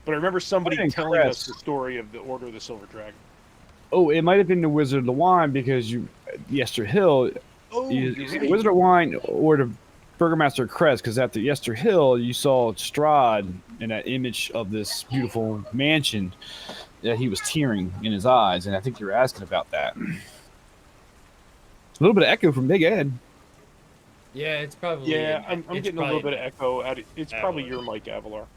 But I remember somebody telling us the story of the Order of the Silver Dragon. Oh, it might have been the Wizard of the Wine because Yester Hill, Oh, the Wizard of Wine or the Burgomaster Crest, because at the Yester Hill you saw Strahd in that image of this beautiful mansion that he was tearing in his eyes, and I think you were asking about that. A little bit of echo from Big Ed. Yeah, it's probably. Yeah, I'm getting a little bit of echo. It's probably your mic, Avalar.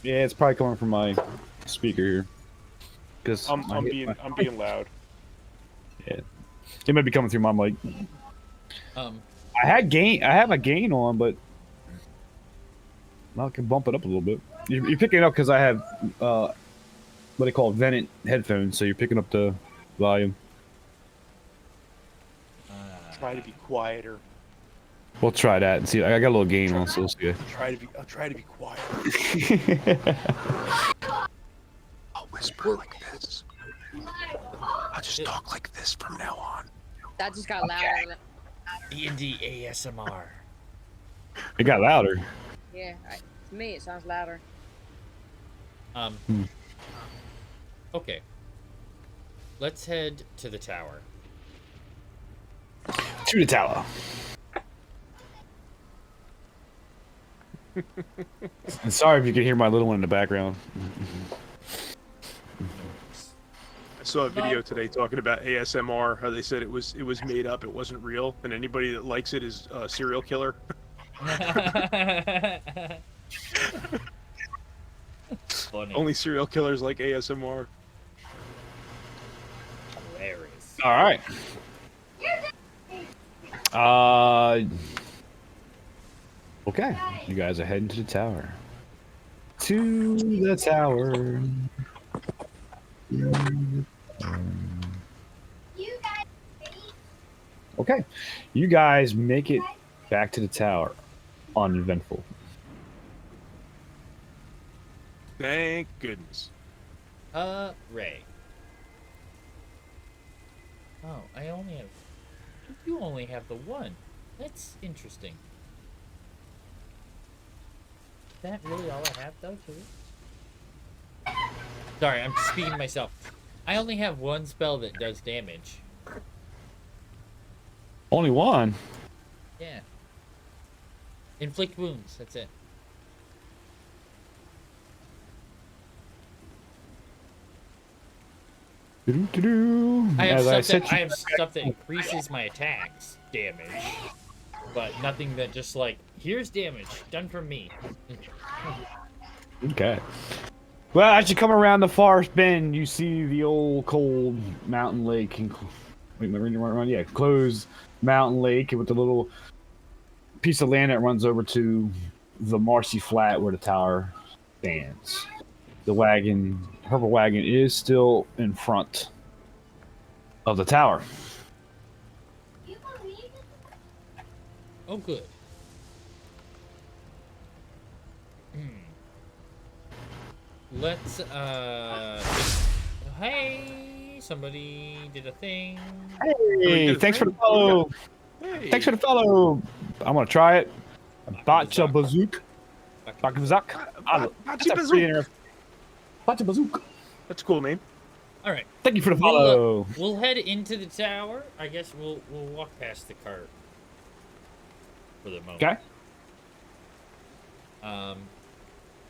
Yeah, it's probably coming from my speaker here. Because I'm being loud. Yeah, it might be coming through my mic. Um, I have my gain on, but I can bump it up a little bit. You're picking it up because I have what they call vented headphones, so you're picking up the volume. Try to be quieter. We'll try that and see. I got a little gain on, so we'll see. I'll try to be quiet. I'll whisper like this. I'll just talk like this from now on. That just got louder. D&D ASMR. It got louder. Yeah, to me it sounds louder. Okay. Let's head to the tower. To the tower. And sorry if you can hear my little one in the background. I saw a video today talking about ASMR. How they said it was made up, it wasn't real, and anybody that likes it is a serial killer. Funny. Oh. Only serial killers like ASMR. Hilarious. All right. Okay. You guys are heading to the tower. To the tower. Okay. You guys make it back to the tower. Uneventful. Thank goodness. Ray. Oh, you only have the one. That's interesting. Is that really all I have, though, too? Sorry, I'm speaking to myself. I only have one spell that does damage. Only one. Yeah. Inflict wounds, that's it. I have stuff that increases my attacks damage, but nothing that just like, here's damage done from me. Okay. Well, as you come around the forest bend, you see the old cold mountain lake. Closed mountain lake with a little piece of land that runs over to the marshy flat where the tower stands. The purple wagon is still in front of the tower. Oh, good. Let's, hey, somebody did a thing. Hey, thanks for the follow. Hey. Thanks for the follow. I'm gonna try it. Bacha Bazook. Bakazak. Bacha Bazook. That's a cool name. All right. Thank you for the follow. We'll head into the tower. I guess we'll walk past the cart for the moment. Okay.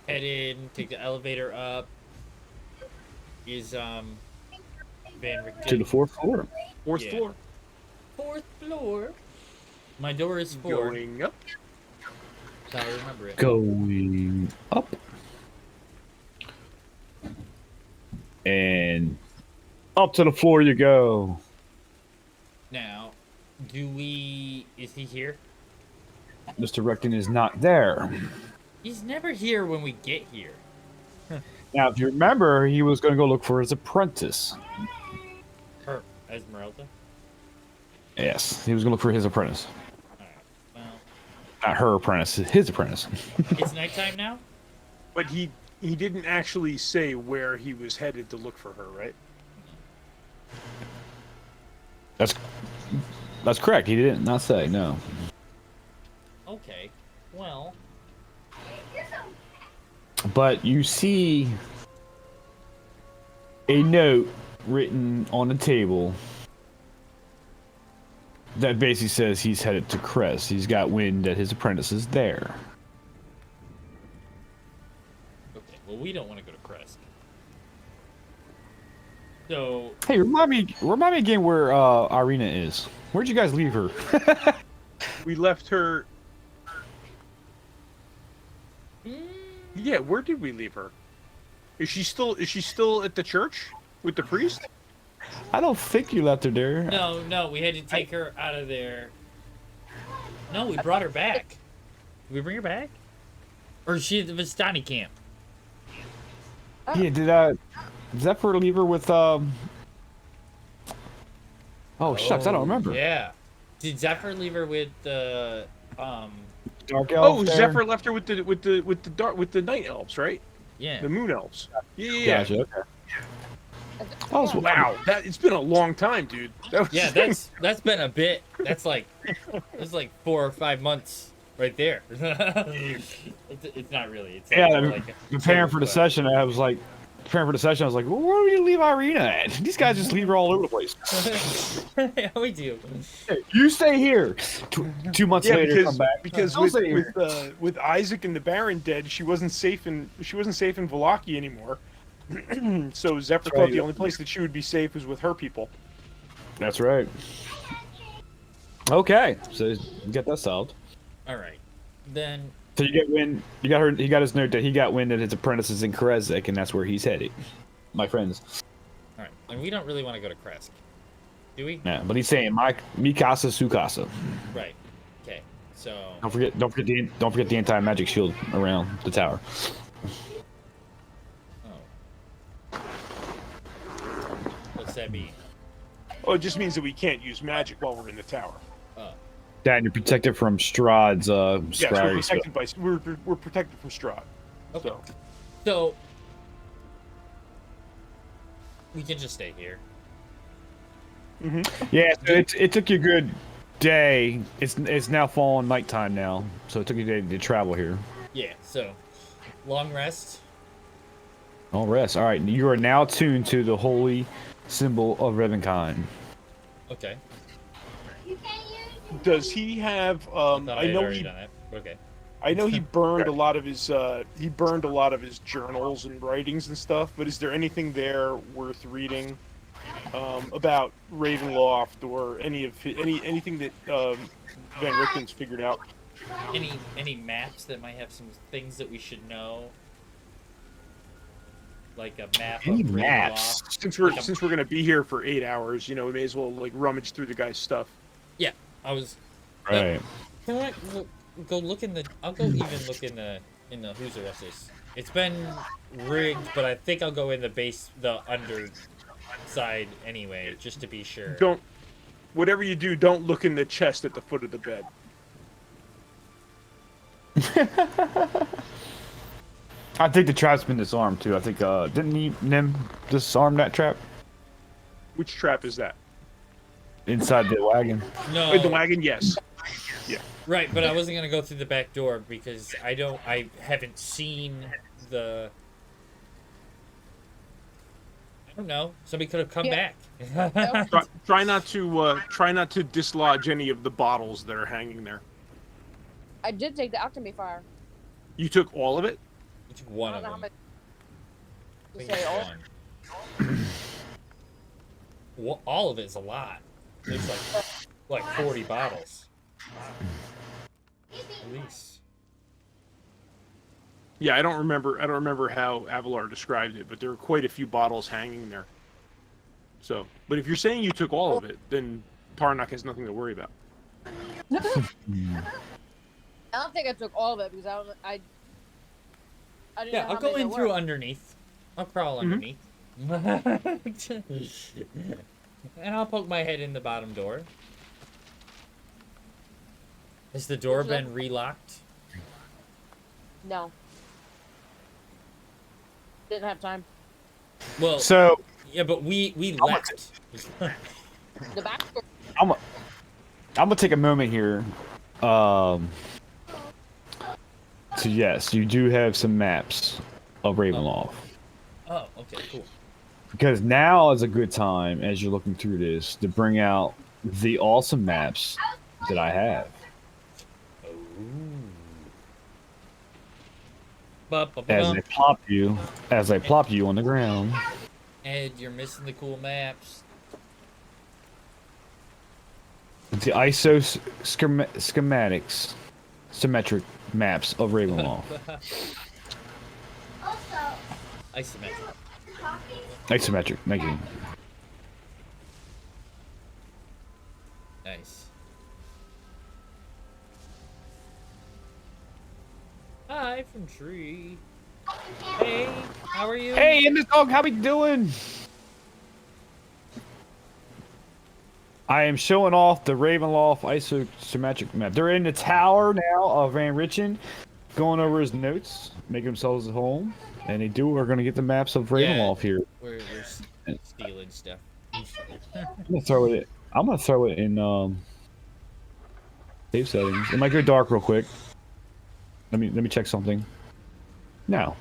Head in, take the elevator up. Is Van Richten To the fourth floor. Fourth Yeah. floor. 4th floor. My door is 4. Going up. That's how I remember it. Going up. And up to the floor you go. Now, is he here? Mr. Recton is not there. He's never here when we get here. Now, if you remember, he was going to go look for his apprentice. Her, Esmeralda? Yes, he was going to look for his apprentice. Alright, well, Not her apprentice, his apprentice. it's nighttime now? But he didn't actually say where he was headed to look for her, right? That's correct. He did not say, no. Okay, well... But you see a note written on the table that basically says he's headed to Crest. He's got wind that his apprentice is there. Okay, well, we don't want to go to Crest. So... Hey, remind me again where Irina is. Where'd you guys leave her? We left her. Yeah, where did we leave her? Is she still at the church with the priest? I don't think you left her there. No, we had to take her out of there. No, we brought her back. Did we bring her back? Or is she at the Vistani camp? Yeah, did Zephyr leave her with Oh shucks, I don't remember. Yeah. Did Zephyr leave her with the Dark Elf. Oh, there? Zephyr left her with the night elves, right? Yeah. The moon elves. Yeah. Gotcha, okay. Oh, Wow, it's been a long time, dude. Yeah, that's been a bit. That's like 4 or 5 months right there. it's not really. It's Yeah, like preparing for the session, I was like, well, where do you leave Irina at? These guys just leave her all over the place. Yeah, we do. Hey, you stay here. 2 months later, come back. Because with Isaac and the Baron dead, she wasn't safe in Vallaki anymore. So Zephyr thought the only place that she would be safe was with her people. That's right. Okay, so you get that solved. All right, then. So you get wind. He got his note that he got wind that his apprentice is in Karezek, and that's where he's headed. My friends. All right, and we don't really want to go to Kresk, do we? Yeah, but he's saying mi casa su casa. Right. Okay. So. Don't forget the anti-magic shield around the tower. Oh. What's that mean? Oh, it just means that we can't use magic while we're in the tower. Yeah, and you're protected from Strahd's Yes, scry. we're protected from Strahd. Okay. So. So we can just stay here. Mm-hmm. Yeah, so it took you a good day. It's now falling nighttime now, so it took you a day to travel here. Yeah. So long rest. All rest. All right, you are now tuned to the holy symbol of Ravencon. Okay. Does he have? I know he. Done it. Okay. I know he burned a lot of his. He burned a lot of his journals and writings and stuff. But is there anything there worth reading about Ravenloft or anything that Van Richten's figured out? Any maps that might have some things that we should know? Like a map Any of maps? Ravenloft? Since we're gonna be here for 8 hours, we may as well rummage through the guy's stuff. Yeah, I was. Right. Can I go look in the? I'll go even look in the who's the rest is. It's been rigged, but I think I'll go in the under side anyway, just to be sure. Whatever you do, don't look in the chest at the foot of the bed. I think the trap's been disarmed too. I think didn't Nim disarm that trap Which trap is that? inside the wagon? No. In the wagon, yes. Yeah. Right, but I wasn't gonna go through the back door because I haven't seen the. I don't know. Somebody could have come back. Try not to dislodge any of the bottles that are hanging there. I did take the alchemy fire. You took all of it? It's one I of don't know how them. much. I To think say it's all. one. All of it's a lot. There's like Like 40 bottles. At least. Yeah, I don't remember how Avalar described it, but there were quite a few bottles hanging there. So, but if you're saying you took all of it, then Tarnak has nothing to worry about. I don't think I took all of it because I didn't know Yeah, how I'll go many in there through were. underneath. I'll crawl underneath. And I'll poke my head in the bottom door. Has the door been relocked? No. Didn't have time. Well, So yeah, but we left. The back door. I'm gonna take a moment here. So yes, you do have some maps of Ravenwall. Oh, okay, cool. Because now is a good time, as you're looking through this, to bring out the awesome maps that I have. As they plop you on the ground. Ed, you're missing the cool maps. The symmetric maps of Ravenwall. Isometric. Isometric, thank you. Nice. Hi from Tree. Hey, how are you? Hey, Miss Dog, how we doing? I am showing off the Ravenloft isometric map. They're in the tower now of Van Richten, going over his notes, making themselves at home, and we're going to get the maps of Ravenloft here. We're stealing stuff. I'm gonna throw it in save settings. It might go dark real quick. Let me check something. No,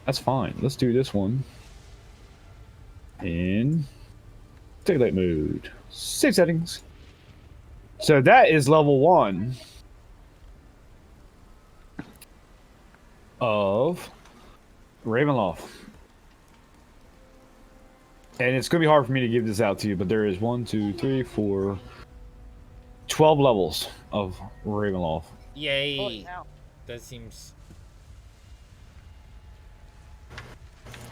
that's fine. Let's do this one in daylight mode. Save settings. So that is level 1 of Ravenloft. And it's going to be hard for me to give this out to you, but there is 1, 2, 3, 4, 12 levels of Ravenloft. Yay! Holy cow. That seems.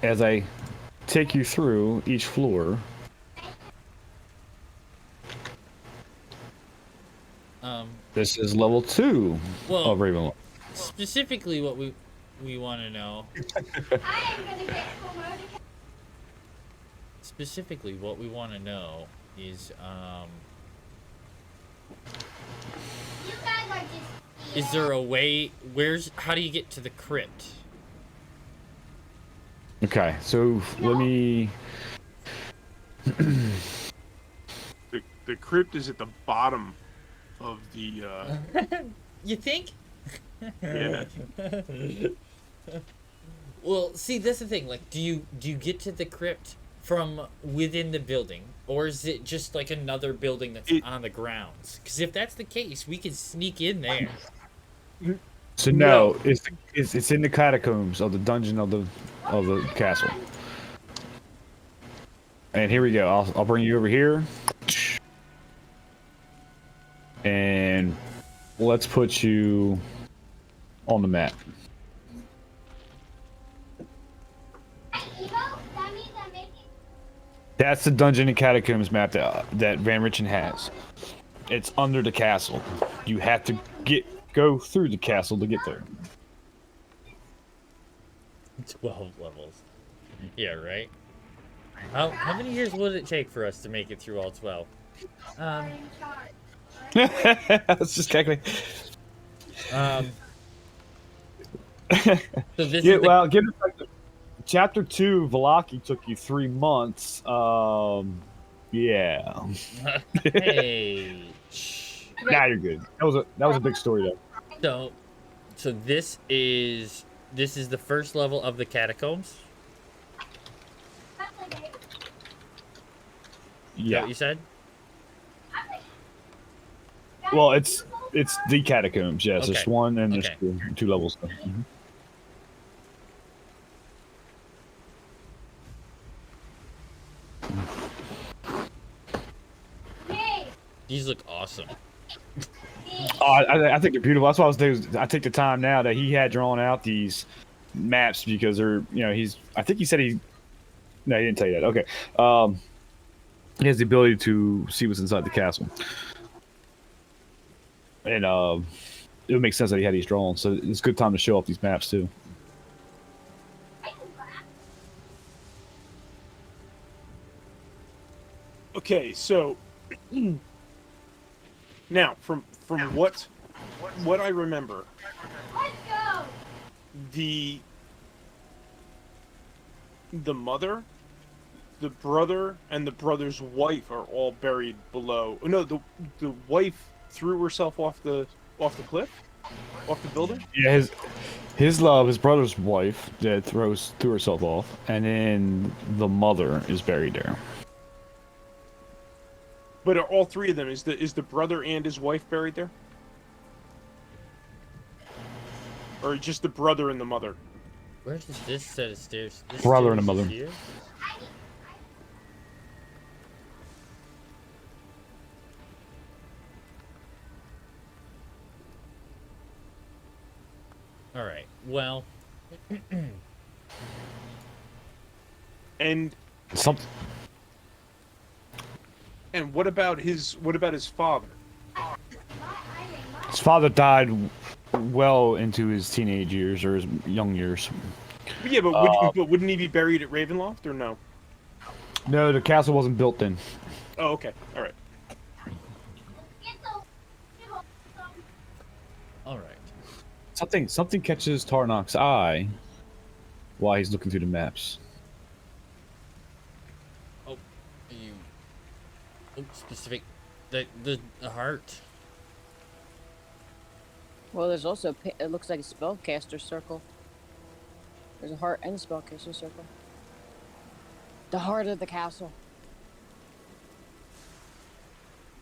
As I take you through each floor. This is level 2 of Ravenloft. Specifically, what we want to know. Specifically, what we want to know is is there a way? How do you get to the crypt? Okay, so let me. The crypt is at the bottom of the. You think? Yeah. Well, see, that's the thing. Like, do you get to the crypt from within the building, or is it just like another building that's on the grounds? Because if that's the case, we could sneak in there. So no, it's in the catacombs of the dungeon of the castle. And here we go. I'll bring you over here. And let's put you on the map. That's the dungeon and catacombs map that Van Richten has. It's under the castle. You have to go through the castle to get there. 12 levels. Yeah, right. How many years would it take for us to make it through all 12? Let's just calculate. So this Yeah, is well, give it like chapter 2, Velaki took you 3 months. Yeah. Hey. Nah, you're good. That was a big story though. So this is the first level of the catacombs. Is that Yeah. what you said? Well, it's the catacombs. Yes, Okay. it's one and there's Okay. two levels. Mhm. Do These look awesome. I think they're beautiful. That's why I was doing. I take the time now that he had drawn out these maps because they're, I think he said no, he didn't tell you that. Okay. He has the ability to see what's inside the castle. And it would make sense that he had these drawn, so it's a good time to show off these maps too. Okay, so now from what I remember, the mother, the brother, and the brother's wife are all buried below. No, the wife threw herself off the cliff, off the building. Yeah, his brother's wife that threw herself off, and then the mother is buried there. But are all three of them, is the brother and his wife buried there? Or just the brother and the mother? Where's this set of stairs? This Brother and a stairs mother. here? All right. Well. And Something. and what about his father? His father died well into his teenage years or his young years. Yeah, but wouldn't he be buried at Ravenloft or no? No, the castle wasn't built then. Oh, okay. All right. All right. Something catches Tarnok's eye while he's looking through the maps. Oh, you. Oh, specific. The heart. Well, there's also it looks like a spellcaster circle. There's a heart and a spellcaster circle. The heart of the castle.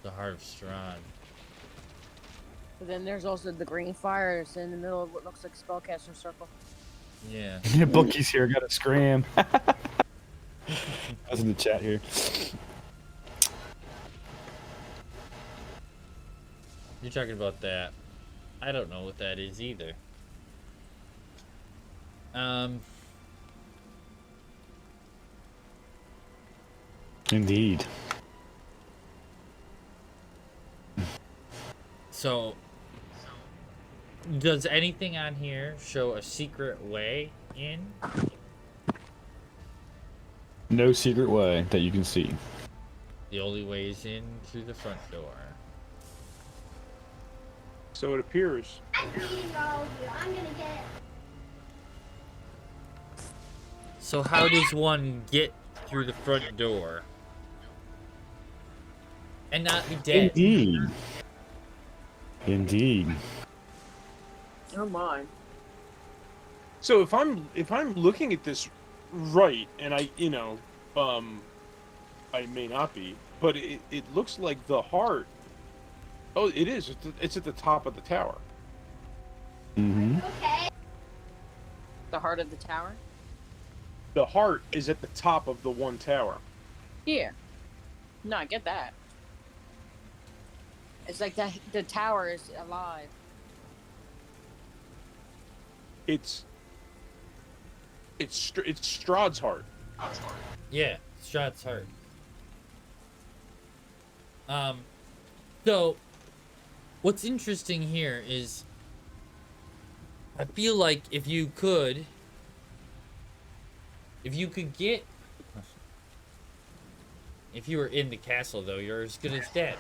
The heart of Strahd. But then there's also the green fire that's in the middle of what looks like a spellcaster circle. Yeah. The bookie's here. Gotta scram. That's in the chat here. You're talking about that. I don't know what that is either. Indeed. So, does anything on here show a secret way in? No secret way that you can see. The only way is in through the front door. So it appears. So how does one get through the front door and not be dead? Indeed. Oh my. So if I'm looking at this right, and I may not be, but it looks like the heart. Oh, it is. It's at the top of the tower. Mm-hmm. The heart of the tower? The heart is at the top of the one tower. Yeah. No, I get that. It's like the tower is alive. It's Strahd's heart. Yeah, Strahd's heart. So what's interesting here is I feel like if you could get, if you were in the castle though, you're as good as dead.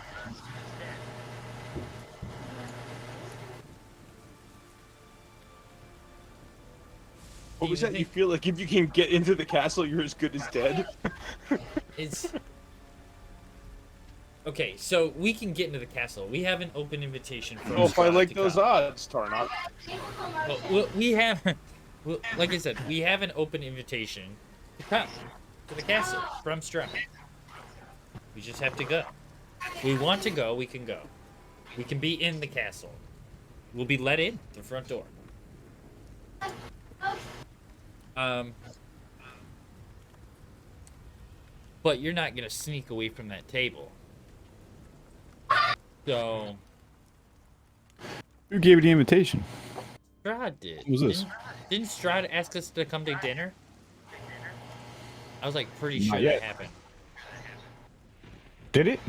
What was that? You feel like if you can get into the castle, you're as good as dead? It's okay. So we can get into the castle. We have an open invitation for. Well, if I Strahd like to those come. odds, Tarnok. Well, we have, well, like I said, we have an open invitation to come to the castle from Strahd. We just have to go. We want to go. We can go. We can be in the castle. We'll be let in the front door. But you're not gonna sneak away from that table. So Who gave you the invitation? Strahd did. Who was this? Didn't Strahd ask us to come to dinner? I was like pretty sure Not that yet. happened. Did it?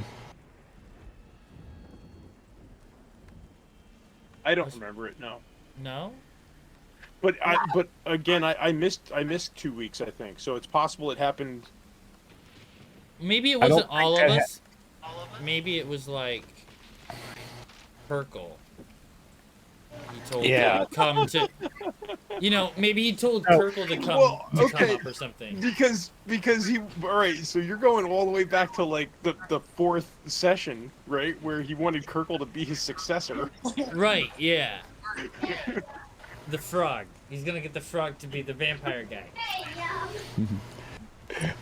I don't remember it. No. No? But again, I missed 2 weeks, I think. So it's possible it happened. Maybe it I don't wasn't all think of that us. Maybe it was like Urkel. He told Yeah. to come to. Maybe he told No. Urkel to come Well, to okay. come up or something. Because he, all right, so you're going all the way back to like the fourth session, right, where he wanted Kirkle to be his successor. Right? Yeah. The frog. He's gonna get the frog to be the vampire guy.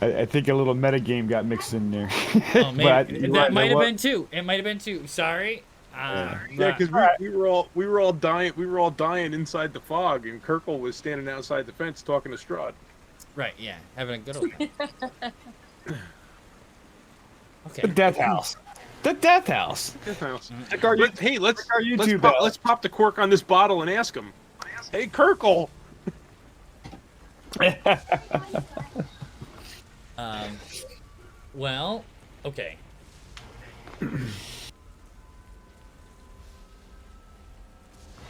I think a little metagame got mixed in there. Oh, maybe you're that right, might there have was- been too. It might have been too. Sorry. Yeah, Right. because we were all dying inside the fog, and Kirkle was standing outside the fence talking to Strahd. Right. Yeah. Having a good old time. Okay. The Death House. The Death House. Check our, Hey, let's our YouTube out. let's pop the cork on this bottle and ask him. Hey, Kirkle. Well. Okay.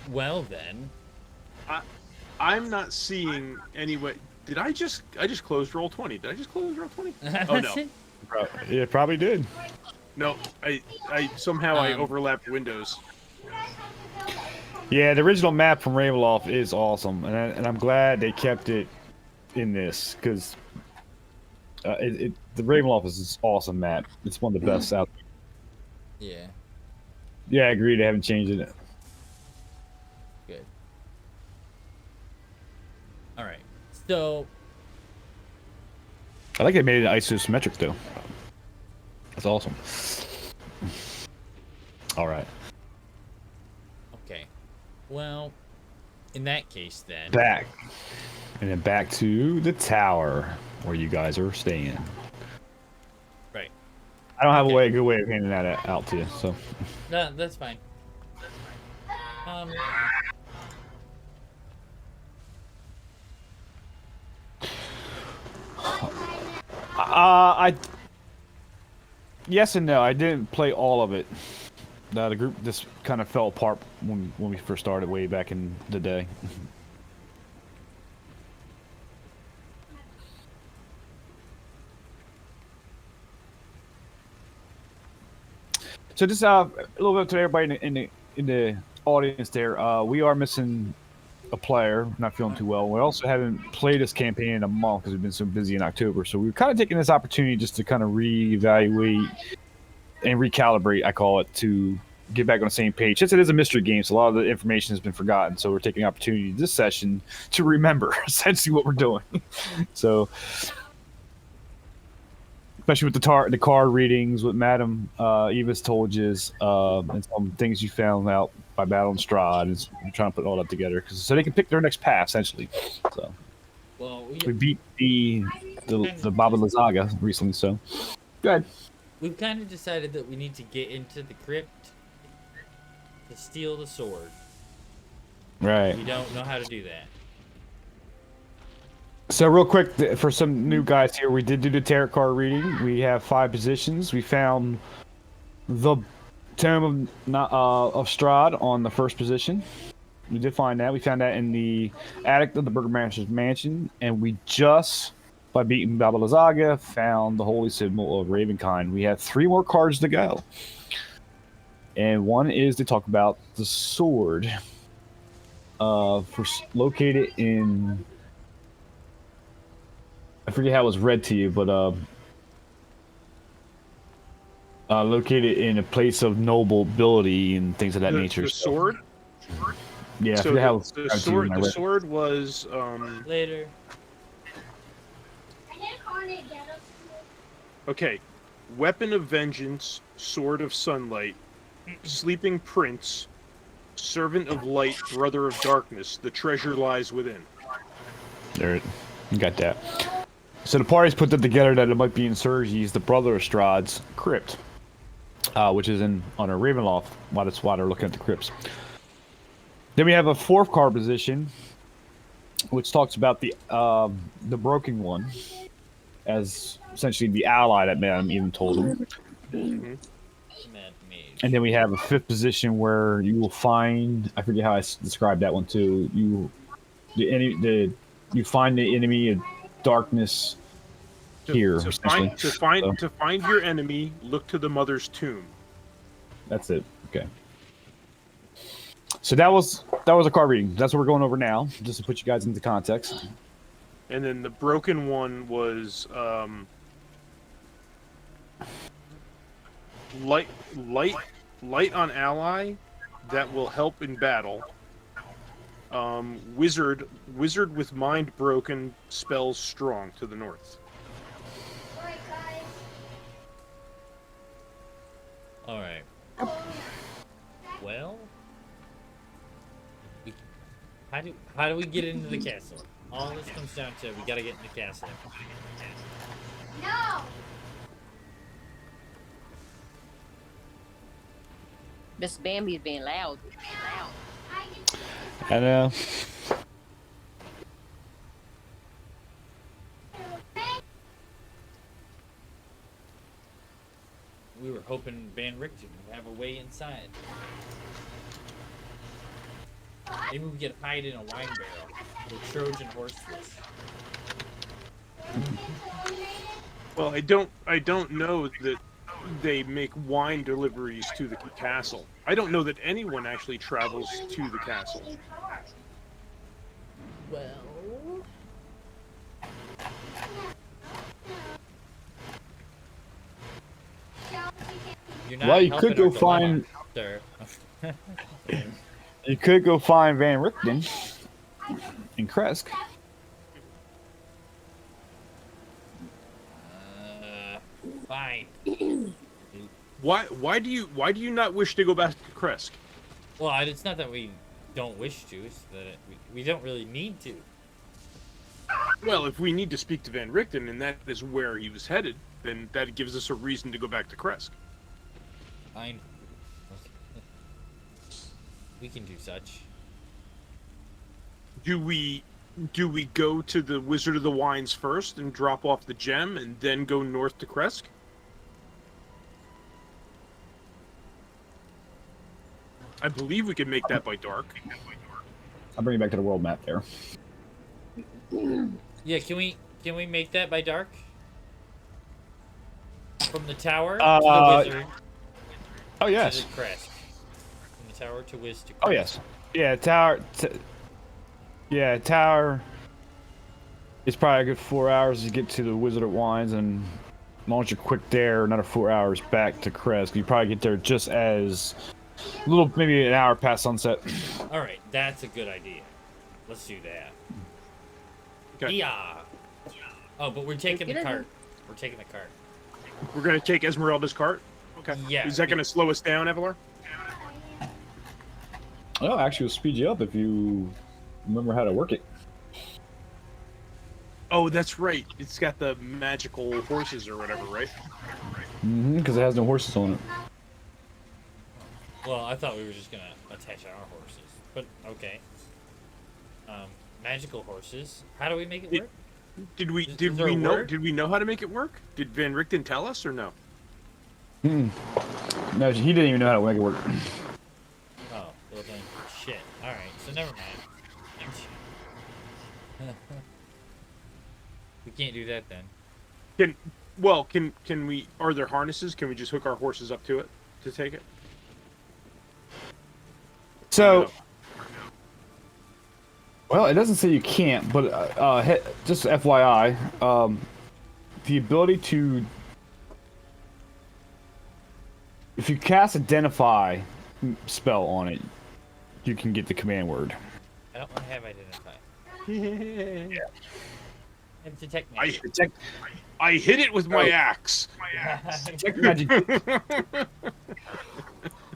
Well then. I'm not seeing any way. Did I just closed roll 20? Did I just close roll 20? Oh no. Yeah, probably did. No, I somehow I Um, overlapped windows. Yeah, the original map from Ravenwall is awesome, and I'm glad they kept it in this because the Ravenwall is an awesome map. It's one of the best out there. Yeah. Yeah, I agree. They haven't changed it. Good. All right. So. I like they made it isometric though. That's awesome. All right, Okay. Well, in that case, then. back, and then back to the tower where you guys are staying. Right. I don't have Okay. a good way of handing that out to you, so. No, that's fine. Yes and no. I didn't play all of it. The group just kind of fell apart when we first started way back in the day. So just a little bit to everybody in the audience there. We are missing a player, not feeling too well. We also haven't played this campaign in a month because we've been so busy in October. So we're kind of taking this opportunity just to kind of reevaluate and recalibrate, I call it, to get back on the same page. Since it is a mystery game, so a lot of the information has been forgotten. So we're taking the opportunity this session to remember essentially what we're doing. So, especially with the card readings, what Madam Eva's told you, and some things you found out by battling Strahd, and we're trying to put all that together so they can pick their next path essentially. So Well, we beat the Baba Lazaga recently. So go ahead. we've kind of decided that we need to get into the crypt to steal the sword. Right. We don't know how to do that. So real quick, for some new guys here, we did do the tarot card reading. We have 5 positions. We found the Tome of Strahd on the first position. We did find that. We found that in the attic of the Burgomaster's mansion, and we just, by beating Baba Lazaga, found the holy symbol of Ravenkind. We have 3 more cards to go, and one is to talk about the sword, located in. I forget how it was read to you, but located in a place of nobility and things of that nature. The So, sword. yeah, I So forget how it was the read to you sword. when I The read it. sword was. Later. Okay, weapon of vengeance, sword of sunlight, sleeping prince, servant of light, brother of darkness. The treasure lies within. There, you got that. So the parties put that together that it might be in Sergi's, the brother of Strahd's, crypt. which is on our Ravenwall. That's why they're looking at the crypts. Then we have a 4th card position, which talks about the broken one as essentially the ally that Madam even told him. Mhm. Mad mage. And then we have a 5th position where you will find, I forget how I described that one too. You find the enemy of darkness here. To essentially. find your enemy, look to the mother's tomb. That's it. Okay. So that was a card reading. That's what we're going over now, just to put you guys into context. And then the broken one was light on ally that will help in battle. Wizard with mind broken, spells strong to the north. All right. Well, how do we get into the castle? All this comes down to we gotta get in the castle. No! Miss Bambi's being loud. I know. We were hoping Van Richten would have a way inside. Maybe we could hide in a wine barrel with Trojan horses. Well, I don't know that they make wine deliveries to the castle. I don't know that anyone actually travels to the castle. Well, you're not Well, you helping could go our dilemma, find. sir. You could go find Van Richten in Kresk. Fine. Why do you not wish to go back to Kresk? Well, it's not that we don't wish to; it's that we don't really need to. Well, if we need to speak to Van Richten and that is where he was headed, then that gives us a reason to go back to Kresk. Fine. We can do such. Do we go to the Wizard of the Wines first and drop off the gem and then go north to Kresk? I believe we can make that by dark. I'll bring you back to the world map there. Yeah, can we make that by dark? From the tower to Uh, the wizard Oh yes. to the crest. From the tower to Wiz to crest. Oh yes. Yeah, tower. Tower. It's probably a good 4 hours to get to the Wizard of Wines, and launch a quick there, another 4 hours back to Kresk. You probably get there just as maybe an hour past sunset. All right, that's a good idea. Let's do that. Okay. Yeah. Oh, but we're taking the Get it cart. We're taking the cart. We're gonna take Esmeralda's cart. Okay. Yeah. Is that gonna slow us down, Evelar? Oh, actually, it'll speed you up if you remember how to work it. Oh, that's right. It's got the magical horses or whatever, right? Mm-hmm, because it has no horses on it. Well, I thought we were just gonna attach our horses, but okay. Magical horses. How do we make it work? Did we Is there a word? did we know how to make it work? Did Van Richten tell us or no? No, he didn't even know how to make it work. Oh, well then, shit. All right, so never mind. We can't do that then. Can we? Are there harnesses? Can we just hook our horses up to it to take it? So, well, it doesn't say you can't, but just FYI, the ability to, if you cast Identify spell on it, you can get the command word. I don't want to have identify. Yeah. And detect magic. I hit it with my axe. Detect magic.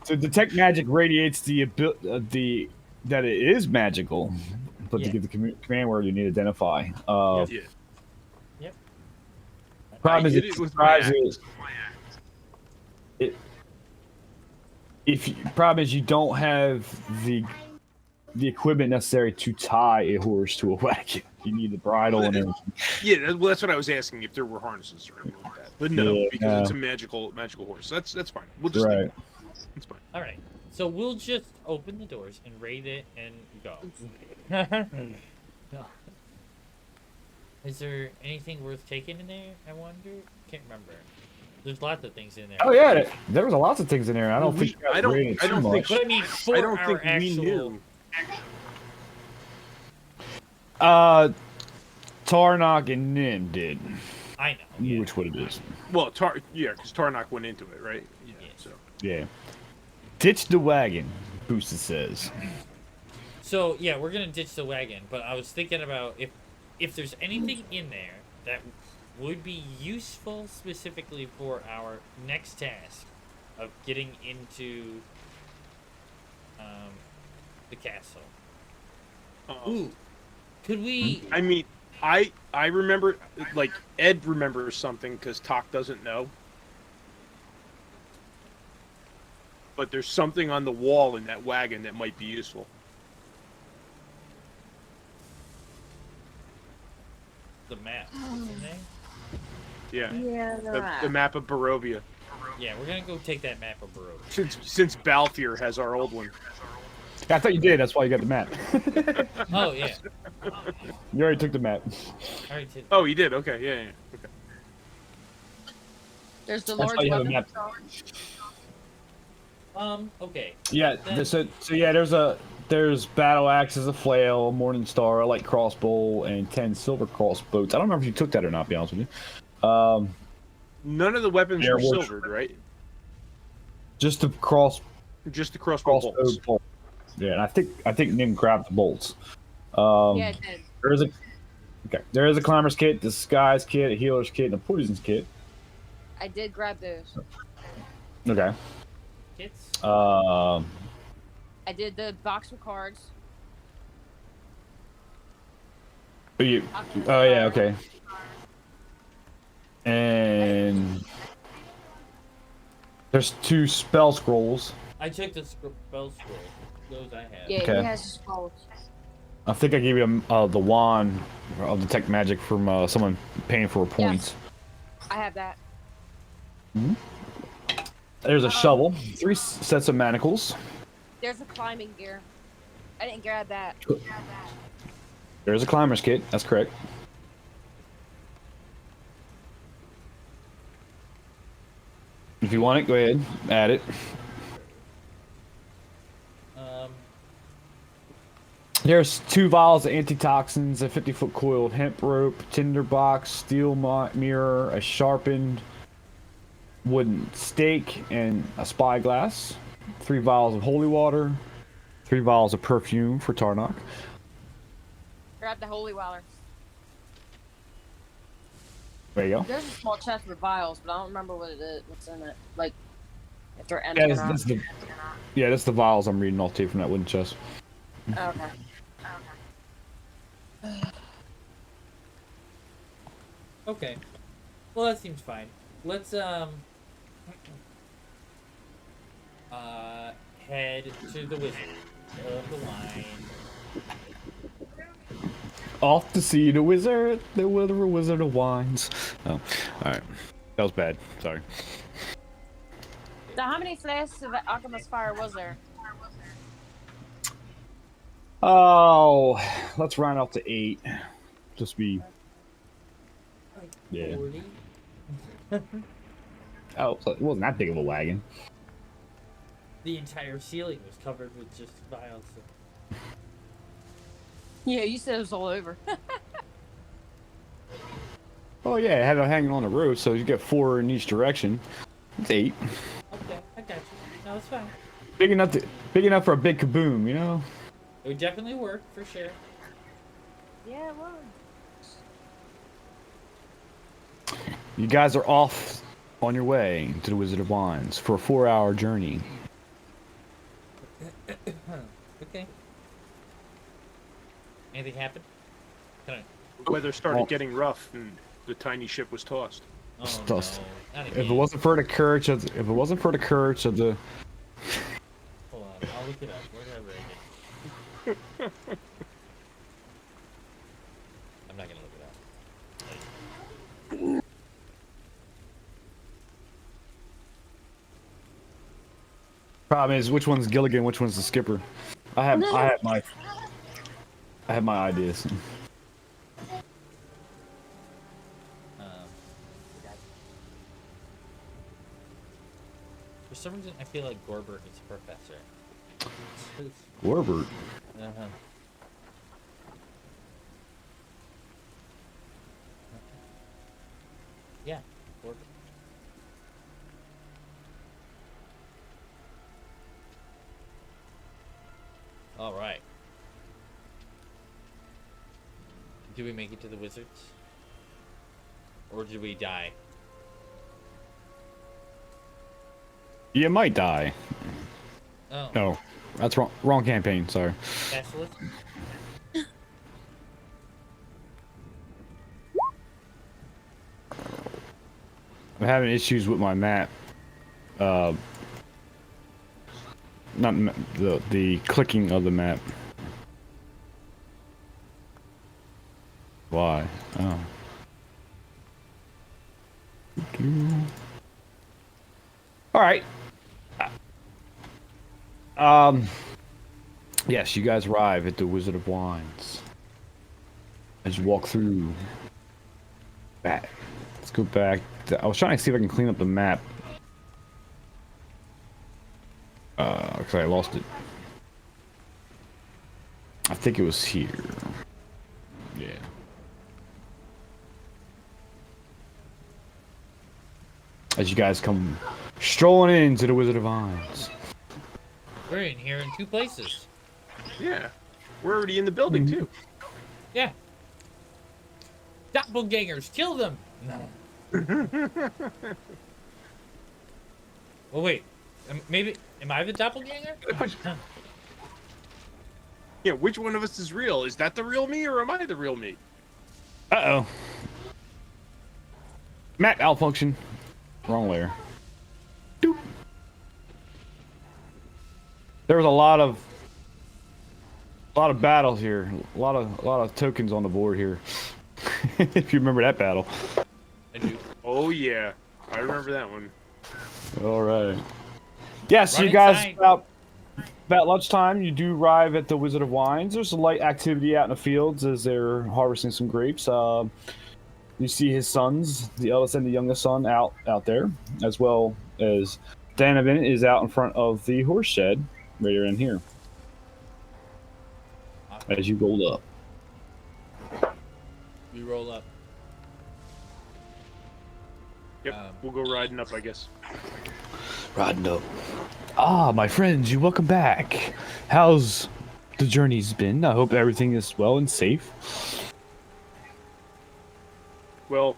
So detect magic radiates the that it is magical, but Yeah. to get the command word, you need Identify. Yeah. Problem I is hit it it with my describes axe. it. Problem is you don't have the equipment necessary to tie a horse to a wagon. You need the bridle and everything. Yeah, well, that's what I was asking, if there were harnesses or anything like that. But no, Yeah, because it's a magical horse. That's fine. We'll just leave it. It's fine. All right. So we'll just open the doors and raid it and go. Is there anything worth taking in there? I wonder. Can't remember. There's lots of things in there. Oh yeah, there was a lots of things in there. I don't think I don't think. But I mean, for I don't our think we actual... knew. Tarnock and Nim did. I know. Knew Yeah. which one it is. Well, because Tarnock went into it, right? Yeah. Yes. So. Yeah. Ditch the wagon, Booster says. So yeah, we're gonna ditch the wagon. But I was thinking about if there's anything in there that would be useful specifically for our next task of getting into the castle. Ooh, could we? I mean, I remember, like, Ed remembers something because Talk doesn't know. But there's something on the wall in that wagon that might be useful. The map. What's in there? Yeah. Yeah, The map of Barovia. Yeah, we're gonna go take that map of Barovia. Since Balthier has our old one. I thought you did. That's why you got the map. Oh yeah. You already took the map. All right. Oh, you did? Okay, yeah. Okay. There's the That's large why you have a weapon. map. Okay. Yeah. So yeah, there's battle axes, a flail, a morning star, a light crossbow, and 10 silver crossbows. I don't remember if you took that or not. To be honest with you. None of the weapons Yeah, were which- silvered, right? Just the crossbow Just the crossbow bolts. bolt. Yeah, and I think Nim grabbed the bolts. Yeah, it did. There is a climber's kit, disguise kit, a healer's kit, and a poison's kit. I did grab those. Okay. Kits. I did the box with cards. Oh yeah, okay. And there's 2 spell scrolls. I took the spell scroll. Those I have. Yeah, Okay. he has his fault. I think I gave you the wand of detect magic from someone paying for points. I have that. There's a shovel, 3 sets of manacles. There's a climbing gear. I didn't grab that. There's a climber's kit. That's correct. If you want it, go ahead, add it. There's 2 vials of antitoxins, a 50-foot coil of hemp rope, tinder box, steel mirror, a sharpened wooden stake, and a spyglass. 3 vials of holy water, 3 vials of perfume for Tarnock. Grab the holy water. There you go. There's a small chest with vials, but I don't remember what it is. What's in it? Like, if they're Yeah, empty or not. that's the vials I'm reading off to you from that wooden chest. Okay. Okay. Well, that seems fine. Let's head to the Wizard of the Wine. Off to see the wizard of wines. Oh, alright. That was bad. Sorry. So how many flasks of alchemist fire was there? Oh, let's round off to 8. Just be. Yeah. 40? Oh, so it wasn't that big of a wagon. The entire ceiling was covered with just vials. Yeah, you said it was all over. Oh yeah, it had it hanging on the roof, so you get 4 in each direction. It's 8. Okay, I got you. No, it's fine. Big enough for a big kaboom, you know. It would definitely work for sure. Yeah, it was. You guys are off on your way to the Wizard of Wines for a 4-hour journey. Okay. Anything happen? Can I? The weather started getting rough, and the tiny ship was tossed. Oh, Tossed. no. Not If again. it wasn't for the courage of the I'll look it up. Where did I rate it? I'm not gonna look it up. Problem is, which one's Gilligan, which one's the skipper? I have my ideas. For some reason, I feel like Gorbert is a professor. Gorbert. Uh-huh. Yeah, Gorbert. All right. Do we make it to the wizards? Or did we die? You might die. Oh. No, that's wrong. Wrong campaign. Sorry. Basilisk? I'm having issues with my map. Not the clicking of the map. Why? Oh. All right. Yes, you guys arrive at the Wizard of Wines. As you walk through. Back. Let's go back. I was trying to see if I can clean up the map. Because I lost it. I think it was here. Yeah. As you guys come strolling into the Wizard of Wines. We're in here in two places. Yeah. We're already in the building, too. Yeah. Doppelgangers, kill them! No. Well, wait. Maybe... Am I the doppelganger? Yeah, which one of us is real? Is that the real me, or am I the real me? Uh-oh. Map malfunction. Wrong layer. Doop. There was a lot of battles here. A lot of tokens on the board here. If you remember that battle. I do. Oh yeah, I remember that one. All right. Yes, Run you guys inside. about lunchtime. You do arrive at the Wizard of Wines. There's a light activity out in the fields as they're harvesting some grapes. You see his sons, the eldest and the youngest son, out there, as well as Donovan is out in front of the horse shed, right in here. As you roll up. We roll up. Yep, we'll go riding up, I guess. Riding up. Ah, my friends, you welcome back. How's the journey's been? I hope everything is well and safe. Well,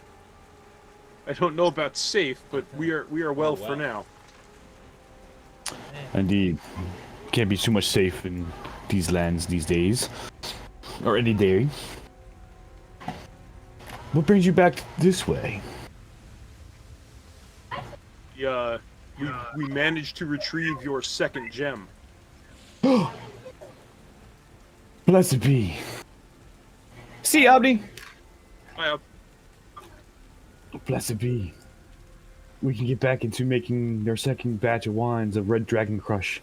I don't know about safe, but we are well for now. Indeed. Can't be too much safe in these lands these days. Or any day. What brings you back this way? We managed to retrieve your second gem. Blessed be. See, Abdi. Blessed be. We can get back into making their second batch of wines of Red Dragon Crush.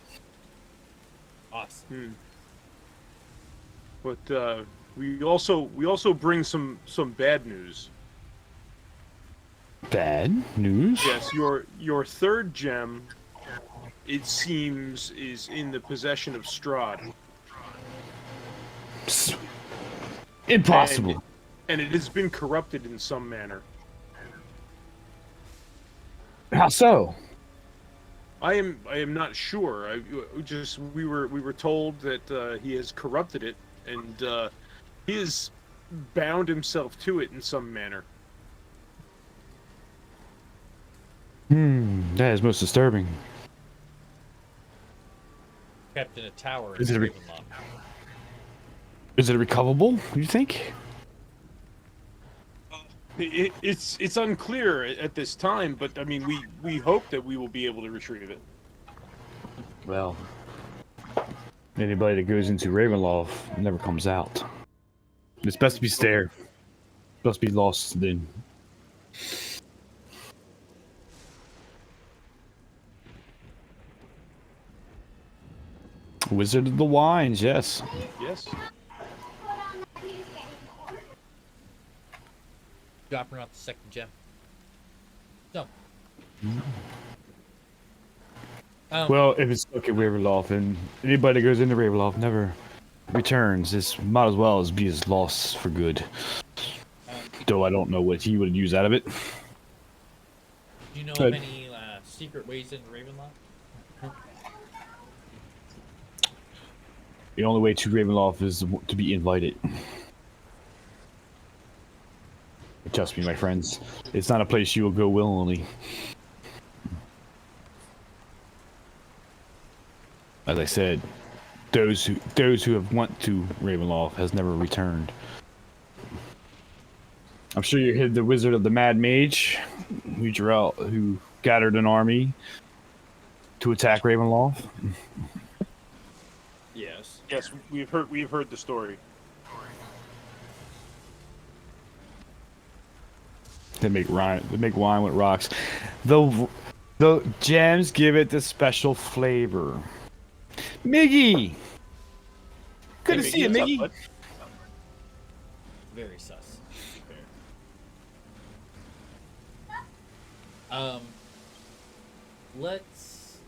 Awesome. But we also bring some bad news. Bad news? Yes, your third gem, it seems, is in the possession of Strahd. Impossible. And it has been corrupted in some manner. How so? I am not sure. We were told that he has corrupted it, and he has bound himself to it in some manner. That is most disturbing. Kept in a tower in Is it Ravenwall. Is it recoverable, you think? It's unclear at this time, but I mean, we hope that we will be able to retrieve it. Well, anybody that goes into Ravenwall never comes out. It's best to be there. Best to be lost then. Wizard of the Wines, yes. Yes. Dropping off the second gem. So. Well, if it's stuck at Ravenloft, and anybody that goes into Ravenloft never returns, this might as well as be as lost for good. Though I don't know what he would use out of it. Do you know of any secret ways into Ravenloft? The only way to Ravenloft is to be invited. Trust me, my friends. It's not a place you will go willingly. As I said, those who have went to Ravenloft has never returned. I'm sure you heard the Wizard of the Mad Mage, who gathered an army to attack Ravenloft. Yes. Yes, we've heard the story. They make wine with rocks. The gems give it the special flavor. Miggy! Good to see you, Miggy. Up, Very sus. Let's.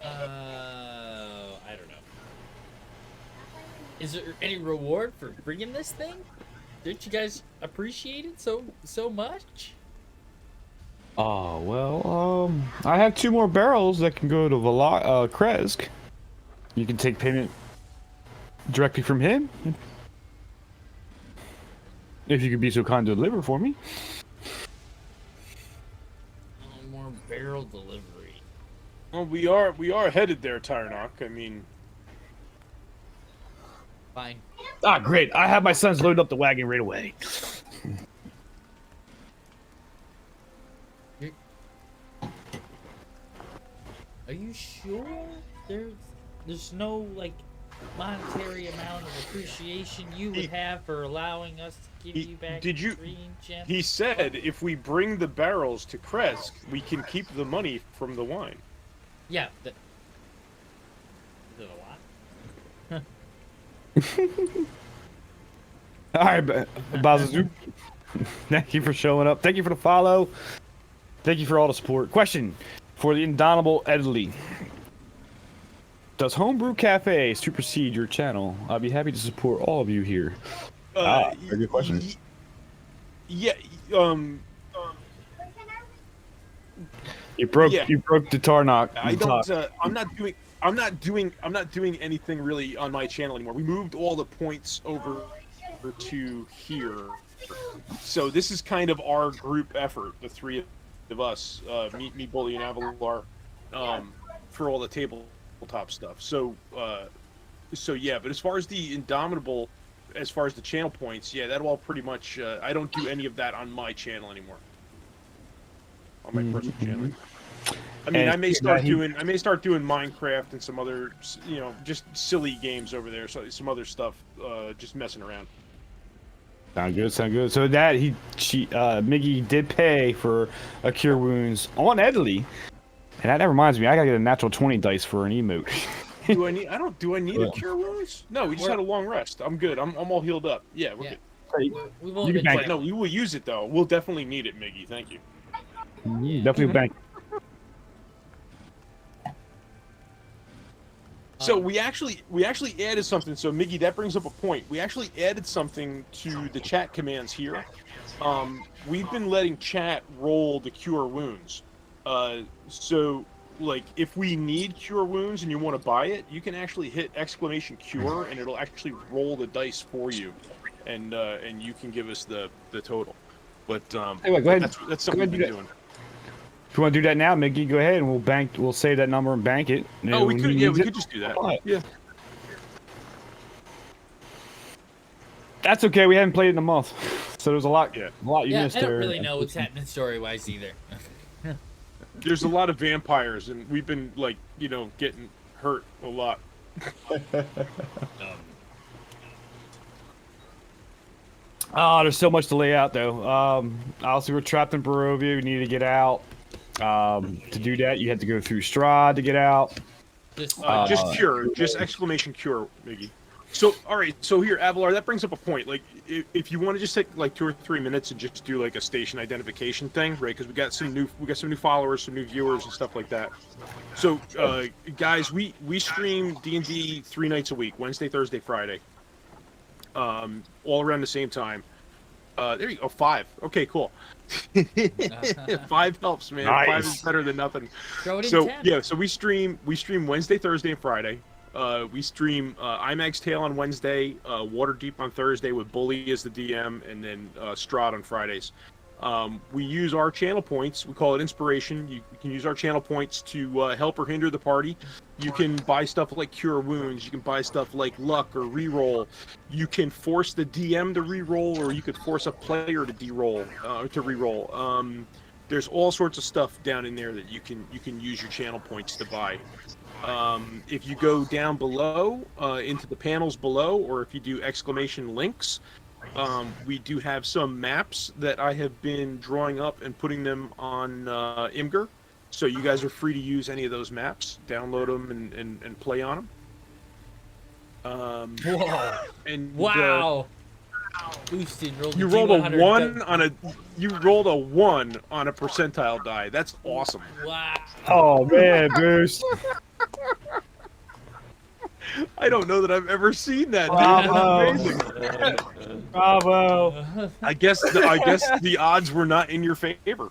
I don't know. Is there any reward for bringing this thing? Didn't you guys appreciate it so much? Oh, well, I have 2 more barrels that can go to Kresk. You can take payment directly from him. If you could be so kind to deliver for me. More barrel delivery. Well, we are headed there, Tyrnok. I mean, Fine. Ah, great. I have my sons load up the wagon right away. Are you sure there's no like monetary amount of appreciation you would have for allowing us to give you back the green gem? He said if we bring the barrels to Kresk, we can keep the money from the wine. Yeah. Is it a lot? All right, Bazazu. Thank you for showing up. Thank you for the follow. Thank you for all the support. Question for the indomitable Edley. Does Homebrew Cafe supersede your channel? I'd be happy to support all of you here. Very good question. Yeah. You broke Yeah. the Tarnok. I don't. I'm not doing anything really on my channel anymore. We moved all the points over to here, so this is kind of our group effort. The 3 of us, me, Bully, and Avalar, for all the tabletop stuff. So yeah. But as far as the Indomitable, as far as the channel points, yeah, that'll all pretty much. I don't do any of that on my channel anymore. On my personal channel. I mean, I may start doing Minecraft and some other, just silly games over there. So some other stuff, just messing around. Sound good. So Miggy did pay for a Cure Wounds on Edley, and that reminds me, I gotta get a natural 20 dice for an emote. Do I need a Cure Wounds? No, we just had a long rest. I'm good. I'm all healed up. Yeah, we're good. We won't You can bank even No, we will use it though. We'll definitely need it, Miggy. Thank you. Definitely bank. So we actually added something. So Miggy, that brings up a point. We actually added something to the chat commands here. We've been letting chat roll the Cure Wounds. So like if we need Cure Wounds and you want to buy it, you can actually hit !Cure and it'll actually roll the dice for you, and you can give us the total. But Anyway, go ahead. That's something we've been doing. If you want to do that now, Miggy, go ahead and we'll save that number and bank it. Oh, we could. Yeah, we could just do that. Yeah. That's okay. We haven't played in a month, so there's a lot you missed I don't there. really know what's happening story-wise either. There's a lot of vampires, and we've been getting hurt a lot. Oh, there's so much to lay out, though. Obviously, we're trapped in Barovia. We need to get out. To do that, you have to go through Strahd to get out. Just cure. Just exclamation cure, Miggy. So, all right. So here, Avalar, that brings up a point. Like, if you want to just take like 2 or 3 minutes and just do like a station identification thing, right? Because we got some new followers, some new viewers, and stuff like that. So, guys, we stream D&D 3 nights a week: Wednesday, Thursday, Friday. All around the same time. There you go. 5. Okay, cool. 5 helps, man. Nice. 5 is better than nothing. Throw it in So 10. yeah, so we stream Wednesday, Thursday, and Friday. We stream IMAG's Tale on Wednesday, Waterdeep on Thursday with Bully as the DM, and then Strahd on Fridays. We use our channel points. We call it inspiration. You can use our channel points to help or hinder the party. You can buy stuff like Cure Wounds. You can buy stuff like Luck or Reroll. You can force the DM to reroll, or you could force a player to reroll. There's all sorts of stuff down in there that you can use your channel points to buy. If you go down below into the panels below, or if you do exclamation links, we do have some maps that I have been drawing up and putting them on Imgur. So you guys are free to use any of those maps, download them and play on them. Whoa. And Wow. Boosted rolled you a rolled a D100. 1 on a percentile die. That's awesome. Wow. Oh man, Boost. I don't know that I've ever seen that. Bravo. Dude. That's amazing. Bravo. I guess the odds were not in your favor.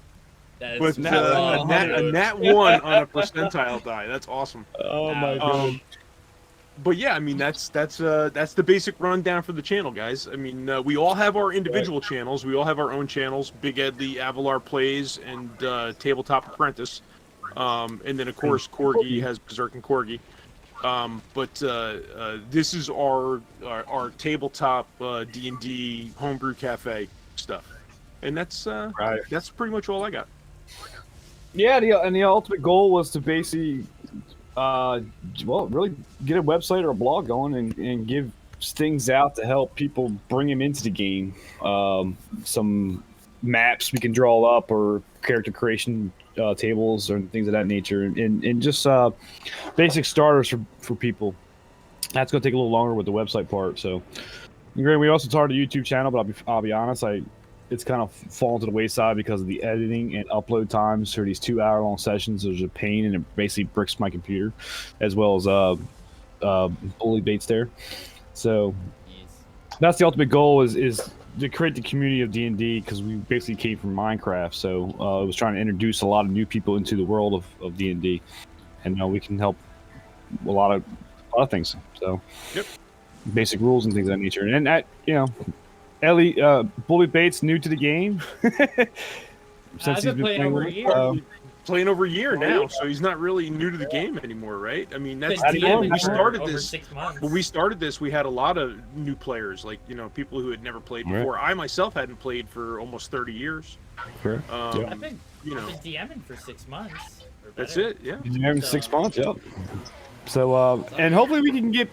That But is a nat 1 on a percentile die. That's awesome. Oh my god. But yeah, I mean that's the basic rundown for the channel, guys. I mean we all have our individual channels. We all have our own channels: Big Edley, Avalar Plays, and Tabletop Apprentice. And then of course Corgi has Berserk and Corgi. But this is our tabletop D&D homebrew cafe stuff, and that's Right. that's pretty much all I got. Yeah, the ultimate goal was to basically, really get a website or a blog going and give things out to help people bring them into the game. Some maps we can draw up, or character creation tables, or things of that nature, and just basic starters for people. That's going to take a little longer with the website part. So, great. We also started a YouTube channel, but I'll be honest, it's kind of fallen to the wayside because of the editing and upload times for these 2-hour-long sessions. There's a pain, and it basically bricks my computer, as well as bully baits there. So that's the ultimate goal is to create the community of D&D, because we basically came from Minecraft. So it was trying to introduce a lot of new people into the world of D&D, and we can help a lot of things. So Yep. basic rules and things of that nature, and that Ellie, Bully Bates, new to the game. I've been playing over a year. Playing over a year now, so he's not really new to the game anymore, right? I mean, that's Been when DMing we for started over this. 6 months. When we started this, we had a lot of new players, like people who had never played Right. before. I myself hadn't played for almost 30 years. Sure. I've been you know, DMing for 6 months. or that's better. it. Yeah. You're having 6 months, yep. So, and hopefully we can get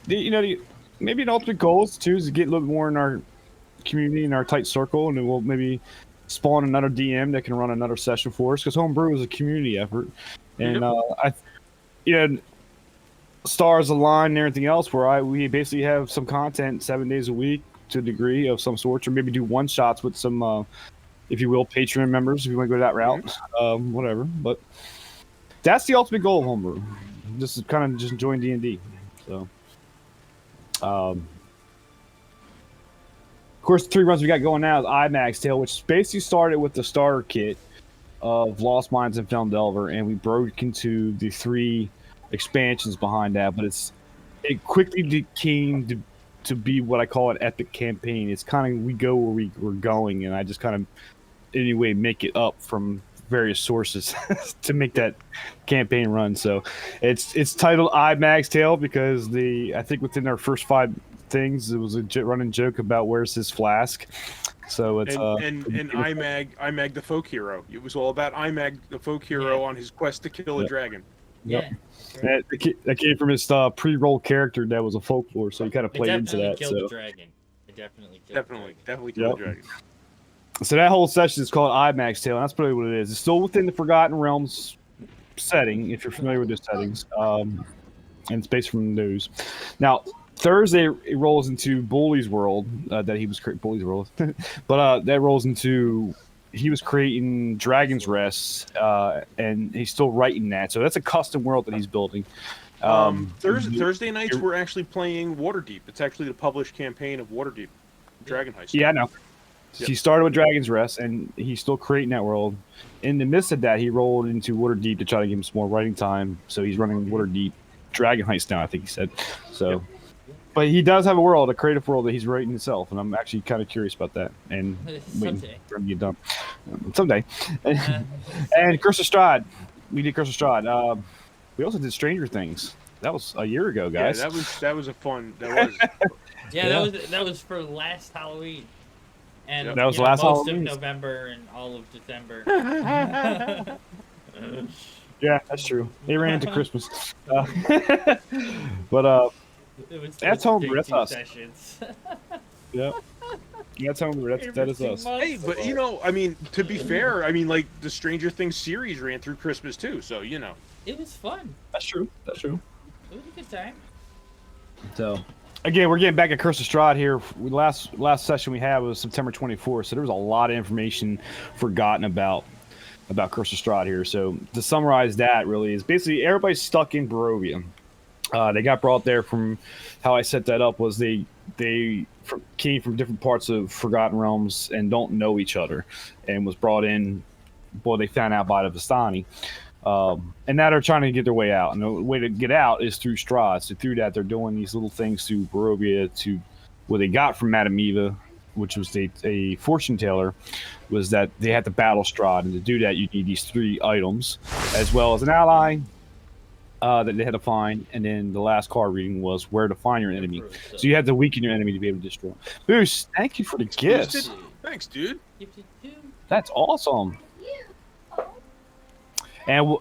maybe an ultimate goal is to get a little more in our community, in our tight circle, and then we'll maybe spawn another DM that can run another session for us, because homebrew is a community effort, and stars align and everything else, where we basically have some content 7 days a week to a degree of some sort, or maybe do one shots with some if you will, Patreon members, if you want to go that route. Whatever, but that's the ultimate goal of homebrew, just kind of just enjoying D&D. So of course, the 3 runs we got going now is IMAG's Tale, which basically started with the starter kit of Lost Mines and Film Delver, and we broke into the 3 expansions behind that. But it quickly became to be what I call an epic campaign. It's kind of we go where we're going, and I just kind of anyway make it up from various sources to make that campaign run. So it's titled IMAG's Tale because I think within our first 5 things, it was a running joke about where's his flask. So it's and IMAG the folk hero. It was all about IMAG the folk hero on his quest to kill a dragon. Yep. Yeah. That came from his pre-roll character that was a folklore, so he kind of It played into definitely that. killed the So. dragon. It definitely killed the dragon. Definitely kill Yep. the dragon. So that whole session is called IMAX Tale, and that's probably what it is. It's still within the Forgotten Realms setting, if you're familiar with the settings, and it's based from the news. Now, Thursday it rolls into Bully's world that he was creating. Bully's world, but that rolls into he was creating Dragon's Rest, and he's still writing that. So that's a custom world that he's building. Thursday nights we're actually playing Waterdeep. It's actually the published campaign of Waterdeep, Dragon Heist. Yeah, I know. Yep. He started with Dragon's Rest, and he's still creating that world. In the midst of that, he rolled into Waterdeep to try to give him some more writing time. So he's running Waterdeep Dragon Heist now, I think he said. So, Yep. But he does have a world, a creative world that he's writing himself, and I'm actually kind of curious about that. And Someday. for him to get done someday. And Curse of Strahd, we did Curse of Strahd. We also did Stranger Things. That was a year ago, guys. Yeah, that was a fun. That was. Yeah, that was for last Halloween. And That was last most Halloween. of November and all of December. Yeah, that's true. They ran into Christmas. But It was That's home, that's us. sessions. yeah, that's home. That is us. Hey, but you know, I mean, to be fair, I mean, like the Stranger Things series ran through Christmas too, so you know. It was fun. That's true. That's true. It was a good time. So, again, we're getting back at Curse of Strahd here. Last session we had was September 24th, so there was a lot of information forgotten about Curse of Strahd here. So to summarize that, really is basically everybody's stuck in Barovia. They got brought there from how I set that up was they came from different parts of Forgotten Realms and don't know each other, and was brought in. Well, they found out by the Vistani. And now they're trying to get their way out. And the way to get out is through Strahd. So through that, they're doing these little things through Barovia to what they got from Madame Eva, which was a fortune teller, was that they had to battle Strahd. And to do that, you need these 3 items, as well as an ally that they had to find. And then the last card reading was where to find your enemy. So you had to weaken your enemy to be able to destroy. Boost, thank you for the gifts. Thanks, dude. That's awesome. And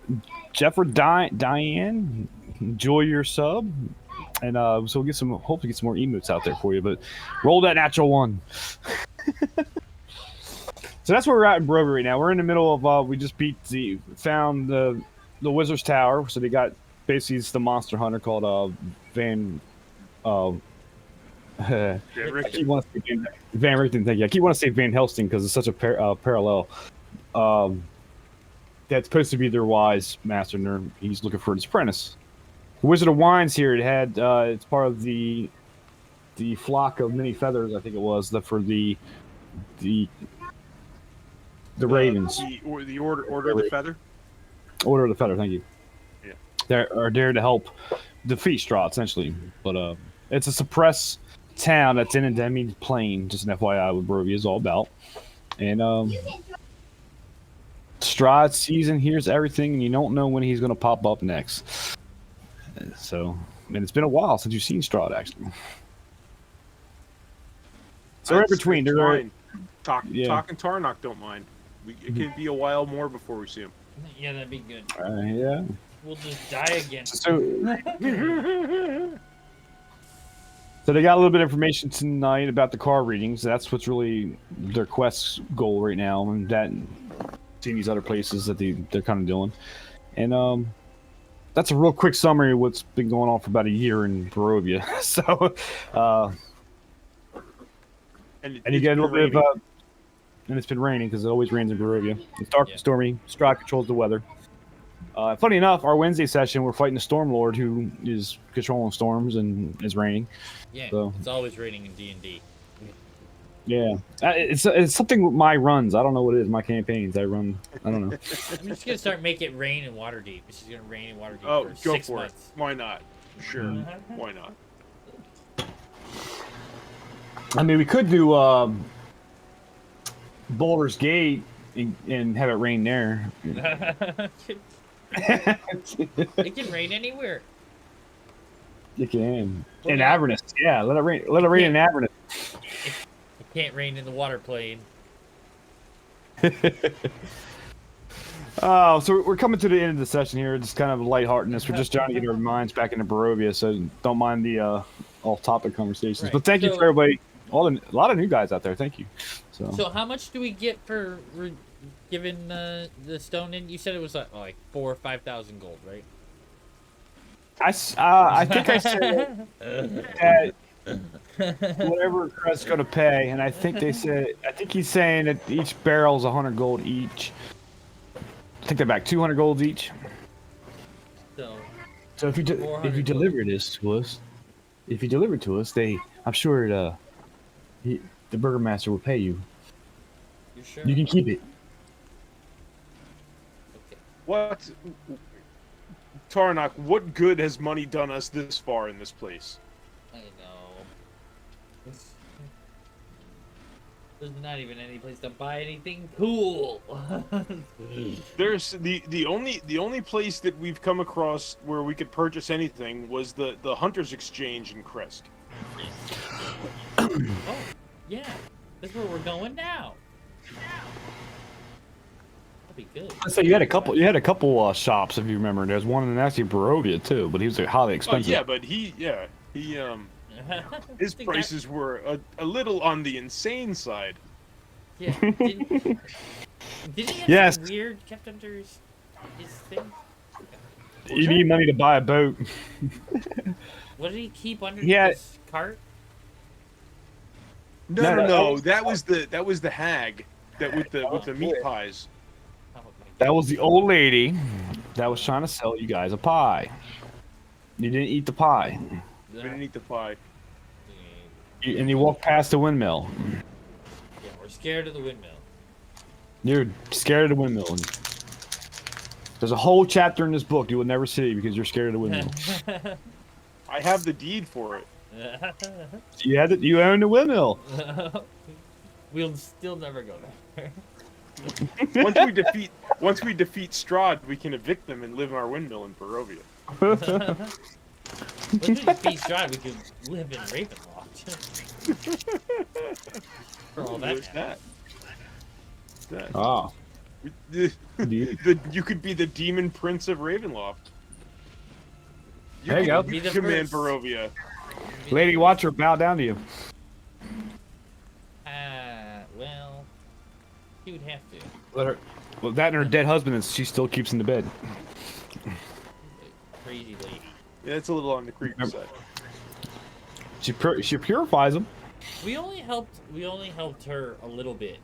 Jeff or Diane, enjoy your sub, and so we'll hopefully get some more emotes out there for you. But roll that natural 1. So that's where we're at in Barovia right now. We're in the middle of we just found the Wizard's Tower. So they got basically it's the monster hunter called Van. I keep wanting to say Van Richten. Thank you. I keep wanting to say Van Helsing because it's such a parallel. That's supposed to be their wise master, and he's looking for his apprentice. The Wizard of Wines here, it had it's part of the flock of many feathers, I think it was, for the ravens. The Order of the Feather. Order of the Feather, thank you. Yeah. They are there to help defeat Strahd, essentially. But it's a suppressed town that's in Endemic Plain, just an FYI what Barovia is all about. And Strahd sees and hears everything, and you don't know when he's going to pop up next. So, and it's been a while since you've seen Strahd, actually. So in between, they're fine. Talk and Tarnok don't mind. It could be a while more before we see him. Yeah, that'd be good. Yeah. We'll just die again. So they got a little bit of information tonight about the card readings. That's what's really their quest goal right now, and that seeing these other places that they're kind of doing. And that's a real quick summary of what's been going on for about a year in Barovia. So, and you get a little bit of and it's been raining because it always rains in Barovia. It's dark and stormy. Strahd controls the weather. Funny enough, our Wednesday session, we're fighting the Storm Lord, who is controlling storms and is raining. Yeah, so. It's always raining in D&D. Yeah, it's something with my runs. I don't know what it is. My campaigns, I run. I don't know. I'm just gonna start making it rain in Waterdeep. It's just gonna rain in Waterdeep Oh, for go 6 for months. it. Why not? Sure. Why not? I mean, we could do Baldur's Gate and have it rain there. It can rain anywhere. You can. Well, in yeah. Avernus, yeah. Let it rain. Let it rain in Avernus. It can't rain in the water plane. Oh, so we're coming to the end of the session here. Just kind of lightheartedness. We're just trying to get our minds back into Barovia, so don't mind the off-topic conversations. Right. But thank you for everybody. A lot of new guys out there. Thank you. So how much do we get for giving the stone in? You said it was like 4,000 or 5,000 gold, right? I think I said that whatever Crest's going to pay, and I think he's saying that each barrel's 100 gold each. I think they're back 200 golds each. So if you deliver this to us, I'm sure the burgomaster will pay you. You sure? You can keep it. Okay. What, Tarnak? What good has money done us this far in this place? I know. There's not even any place to buy anything cool. There's the only place that we've come across where we could purchase anything was the Hunter's Exchange in Crest. Oh, yeah. That's where we're going now. That'd be good. So you had a couple shops, if you remember. There's one in actually Barovia too, but he was highly expensive. Oh yeah, but his prices were a little on the insane side. Yeah. Did he have some weird kept under his thing? You need money to buy a boat. What did he keep under his cart? No. That was the hag that with the meat pies. That was the old lady that was trying to sell you guys a pie. You didn't eat the pie. We didn't eat the pie. And you walked past the windmill. Yeah, we're scared of the windmill. You're scared of the windmill. There's a whole chapter in this book you will never see because you're scared of the windmill. I have the deed for it. You own the windmill. We'll still never go there. Once we defeat Strahd, we can evict them and live in our windmill in Barovia. Once we defeat Strahd, we can live in Ravenwall. For all that. Oh. You could be the demon prince of Ravenloft. There you go. You command Barovia. Lady Watcher, bow down to you. Well, she would have to. Well, that and her dead husband, she still keeps in the bed. Crazy lady. Yeah, it's a little on the creepy side. She purifies them. We only helped her a little bit.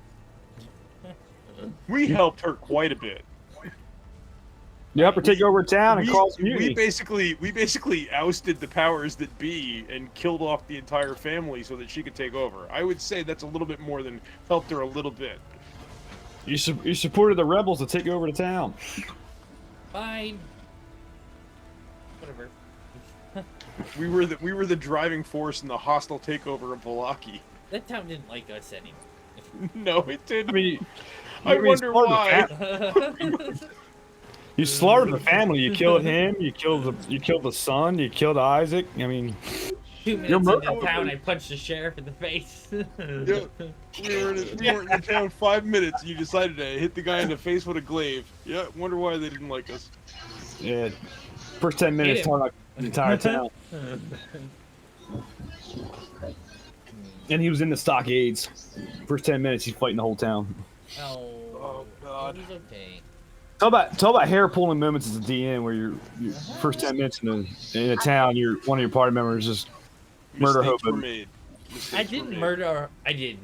We helped her quite a bit. You helped her take over town and cause mutiny. We basically ousted the powers that be and killed off the entire family so that she could take over. I would say that's a little bit more than helped her a little bit. You supported the rebels to take over the town. Fine. Whatever. We were the driving force in the hostile takeover of Vallaki. That town didn't like us anymore. No, it didn't. I wonder why. You slaughtered the family. You killed him. You killed the son. You killed Isaac. I mean, 2 minutes into town, I punched the sheriff in the face. Yeah, we weren't in town 5 minutes. And you decided to hit the guy in the face with a glaive. Yeah, wonder why they didn't like us. Yeah, first 10 minutes, torn out the entire town. And he was in the stockades. First 10 minutes, he's fighting the whole town. Oh God. He's okay. Talk about hair pulling moments as a DM where you're first 10 minutes in a town, one of your party members just murder Hobo. I did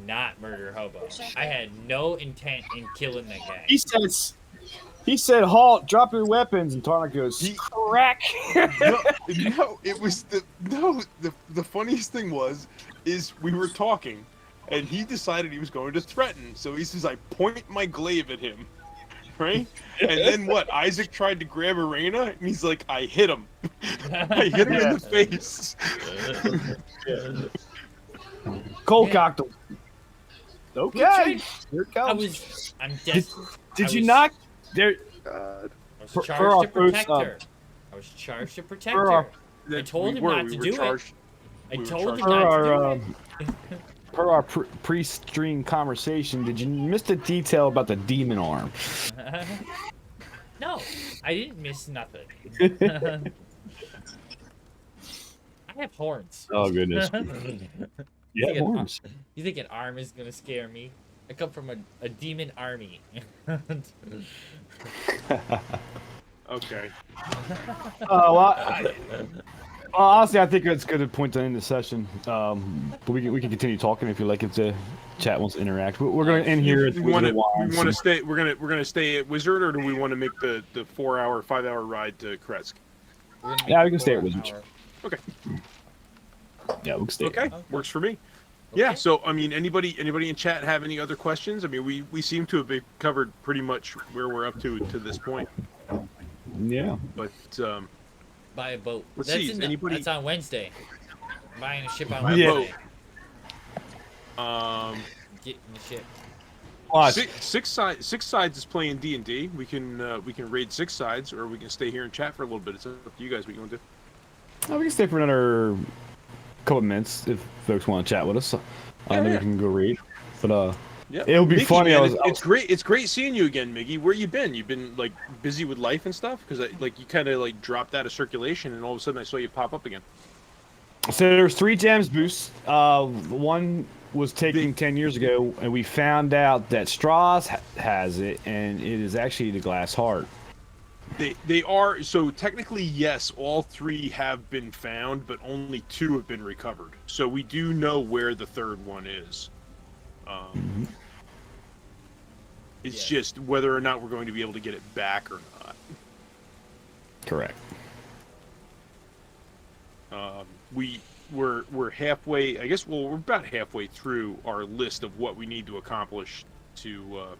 not murder Hobo. I had no intent in killing that guy. He said, "Halt! Drop your weapons!" And Tarnak goes, "Crack!" No, it was the funniest thing is we were talking, and he decided he was going to threaten. So he says, "I point my glaive at him." Right? And then what? Isaac tried to grab Arena, and he's like, I hit him. I hit him in the face. Cold cocked him. Okay. Here it comes. I'm desperate. Did you not? There. I was charged to protect her. I was charged to protect her. I told him not to do it. I told him not to do it. Per our pre-stream conversation, did you miss the detail about the demon arm? No, I didn't miss nothing. I have horns. Oh goodness. You Yeah, think horns. You think an arm is gonna scare me? I come from a demon army. Okay. Well, honestly, I think it's a good point to end the session. But we can continue talking if you like. If the chat wants to interact, we're going to end here. We want to stay. We're gonna stay at Wizard, or do we want to make the 4-hour, 5-hour ride to Kresk? Yeah, we can stay at Wizard. Okay. Yeah, we can stay. Okay, works for me. Yeah. So I mean, anybody in chat have any other questions? I mean, we seem to have covered pretty much where we're up to this point. Yeah. But buy a boat. Let's see. That's on Wednesday. Buying a ship on Buy a Wednesday. boat. Getting the ship. Six sides is playing D&D. We can raid 6 sides, or we can stay here and chat for a little bit. It's up to you guys. What you want to do? We can stay for another couple of minutes if folks want to chat with us. Then we can go read. But yeah, it'll be Miggy, funny. Man, it's great. It's great seeing you again, Miggy. Where you been? You've been like busy with life and stuff, because you kind of like dropped out of circulation, and all of a sudden I saw you pop up again. So there's 3 gems boosts. One was taken 10 years ago, and we found out that Strahd has it, and it is actually the glass heart. They are, so technically yes, all 3 have been found, but only 2 have been recovered. So we do know where the 3rd one is. It's just whether or not we're going to be able to get it back or not. Correct. We're halfway. I guess. Well, we're about halfway through our list of what we need to accomplish to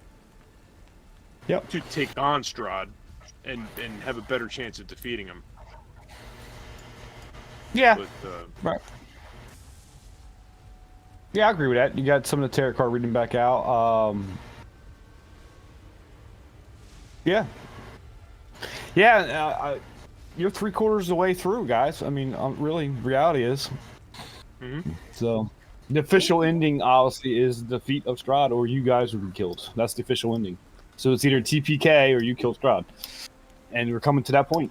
take on Strahd and have a better chance of defeating him. Yeah. But, right. Yeah, I agree with that. You got some of the tarot card reading back out. Yeah. Yeah, you're 3/4 of the way through, guys. I mean, really, reality is. So, the official ending, obviously, is the defeat of Strahd, or you guys will be killed. That's the official ending. So it's either TPK or you kill Strahd. And we're coming to that point.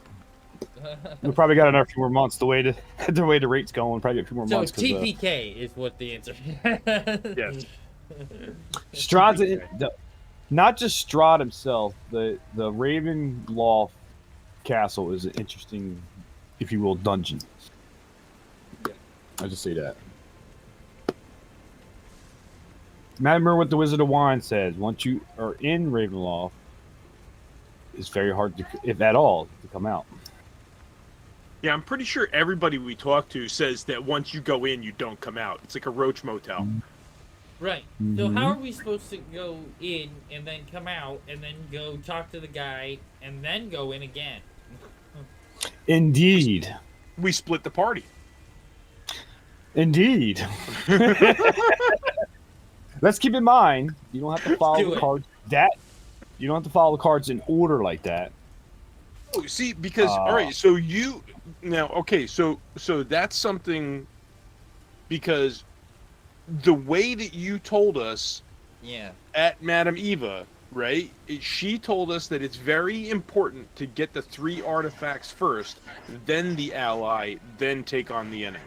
We probably got another few more months. The way the rate's going, probably a few more months. So TPK is what the answer. yes. Strahd's not just Strahd himself. The Ravenwall castle is an interesting, if you will, dungeon. I just say that. Remember what the Wizard of Wine says. Once you are in Ravenwall, it's very hard to, if at all, to come out. Yeah, I'm pretty sure everybody we talk to says that once you go in, you don't come out. It's like a roach motel. Right. So how are we supposed to go in and then come out and then go talk to the guy and then go in again? Indeed. We split the party. Indeed. Let's keep in mind, you don't have to follow the cards. You don't have to follow the cards in order like that. Oh, see, because all right, so you now okay, so that's something, because the way that you told us, at Madame Eva, right? She told us that it's very important to get the 3 artifacts first, then the ally, then take on the enemy.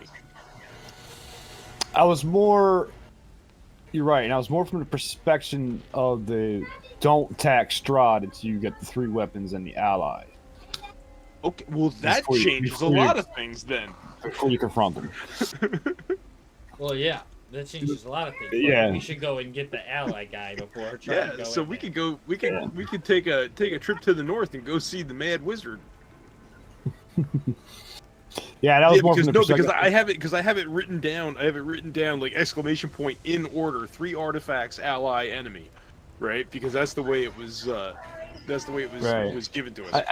You're right, and I was more from the perspective of the don't attack Strahd until you get the 3 weapons and the ally. Okay, well that changes a lot of things then. Before you confront them. Well, yeah, that changes a lot of things. Yeah, we should go and get the ally guy before trying to go. So we could go. We could take a trip to the north and go see the Mad Wizard. Yeah, that was more from the perspective. Because I have it written down. I have it written down like exclamation point in order: 3 artifacts, ally, enemy, right? Because that's the way it was. That's the way it was. Right. It was given to us.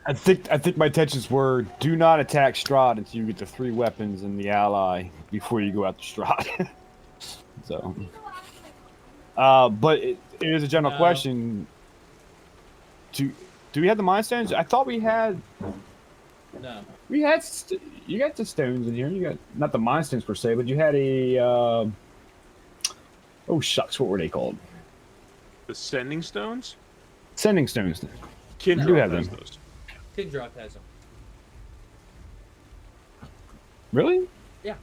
I think my intentions were: do not attack Strahd until you get the 3 weapons and the ally before you go after Strahd. So, but it is a general question. Do we have the Mind Stones? I thought we had. No. We had you got the stones in here. You got not the Mind Stones per se, but you had a. Oh shucks, what were they called? The Sending Stones. Sending Stones. do have has them. those. Kindrop has them. Really? Yeah.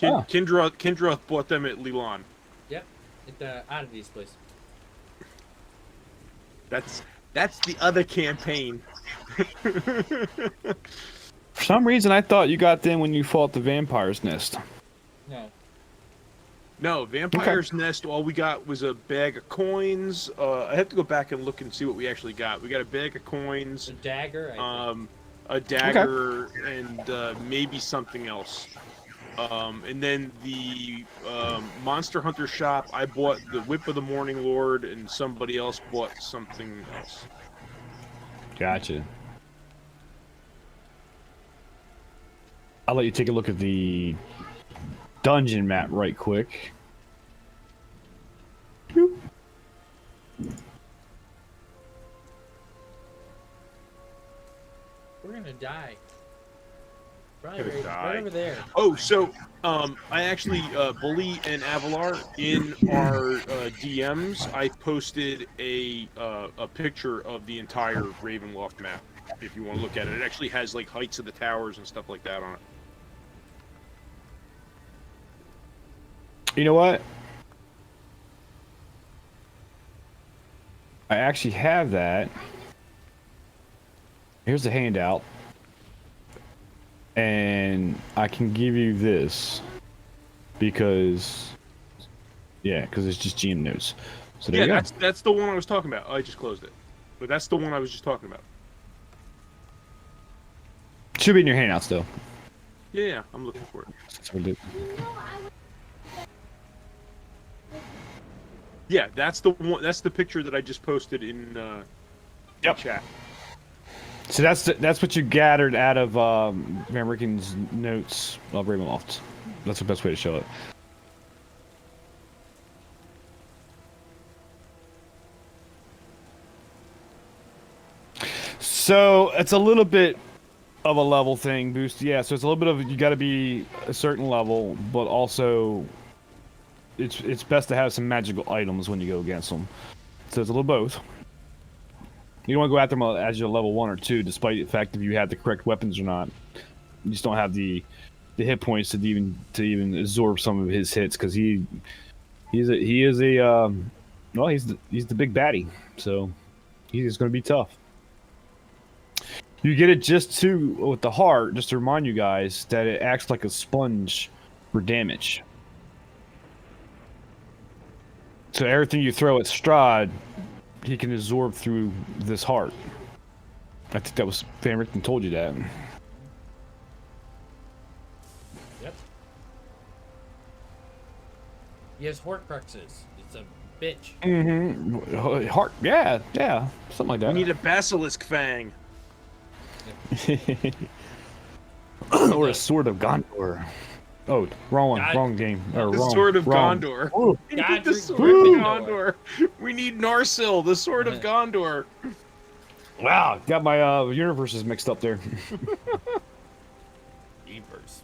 Oh. Kindra bought them at Leland. Yep. At the Oddities place. That's the other campaign. For some reason, I thought you got them when you fought the vampire's nest. No. No, Vampire's Nest, all we got was a bag of coins. I have to go back and look and see what we actually got. We got a bag of coins, A dagger. I think. a dagger, and maybe something else. And then the Monster Hunter shop, I bought the Whip of the Morning Lord, and somebody else bought something else. Gotcha. I'll let you take a look at the dungeon map right quick. We're gonna die. Probably Gonna die. right over there. Oh, so I actually Bully and Avalar in our DMs. I posted a picture of the entire Ravenwall map. If you want to look at it, it actually has like heights of the towers and stuff like that on it. You know what? I actually have that. Here's the handout. And I can give you this. Because... Yeah, because it's just GM notes. So there you go. That's the one I was talking about. I just closed it. But that's the one I was just talking about. Should be in your handout still. Yeah, I'm looking for it. That's what I did. Yeah, that's the one. That's the picture that I just posted in chat. So that's what you gathered out of Van Ricken's notes of Ravenwall. That's the best way to show it. So it's a little bit of a level thing boost. Yeah, so it's a little bit of you got to be a certain level, but also it's best to have some magical items when you go against them. So it's a little both. You don't want to go after them as you're level 1 or 2, despite the fact if you have the correct weapons or not. You just don't have the hit points to even absorb some of his hits because he's the big baddie, so he's going to be tough. You get it with the heart, just to remind you guys that it acts like a sponge for damage. So everything you throw at Strahd, he can absorb through this heart. I think that was Van Richten told you that. Yep. He has Horcruxes. It's a bitch. Mm-hmm. Heart, yeah, something like that. We need a basilisk fang. Or a sword of Gondor. Oh, wrong one. Wrong game. Or The wrong, sword of wrong. Gondor. Ooh. We need the sword Godric of Gondor. We need Narsil, the sword of Gondor. Wow, got my universes mixed up there. Jeepers.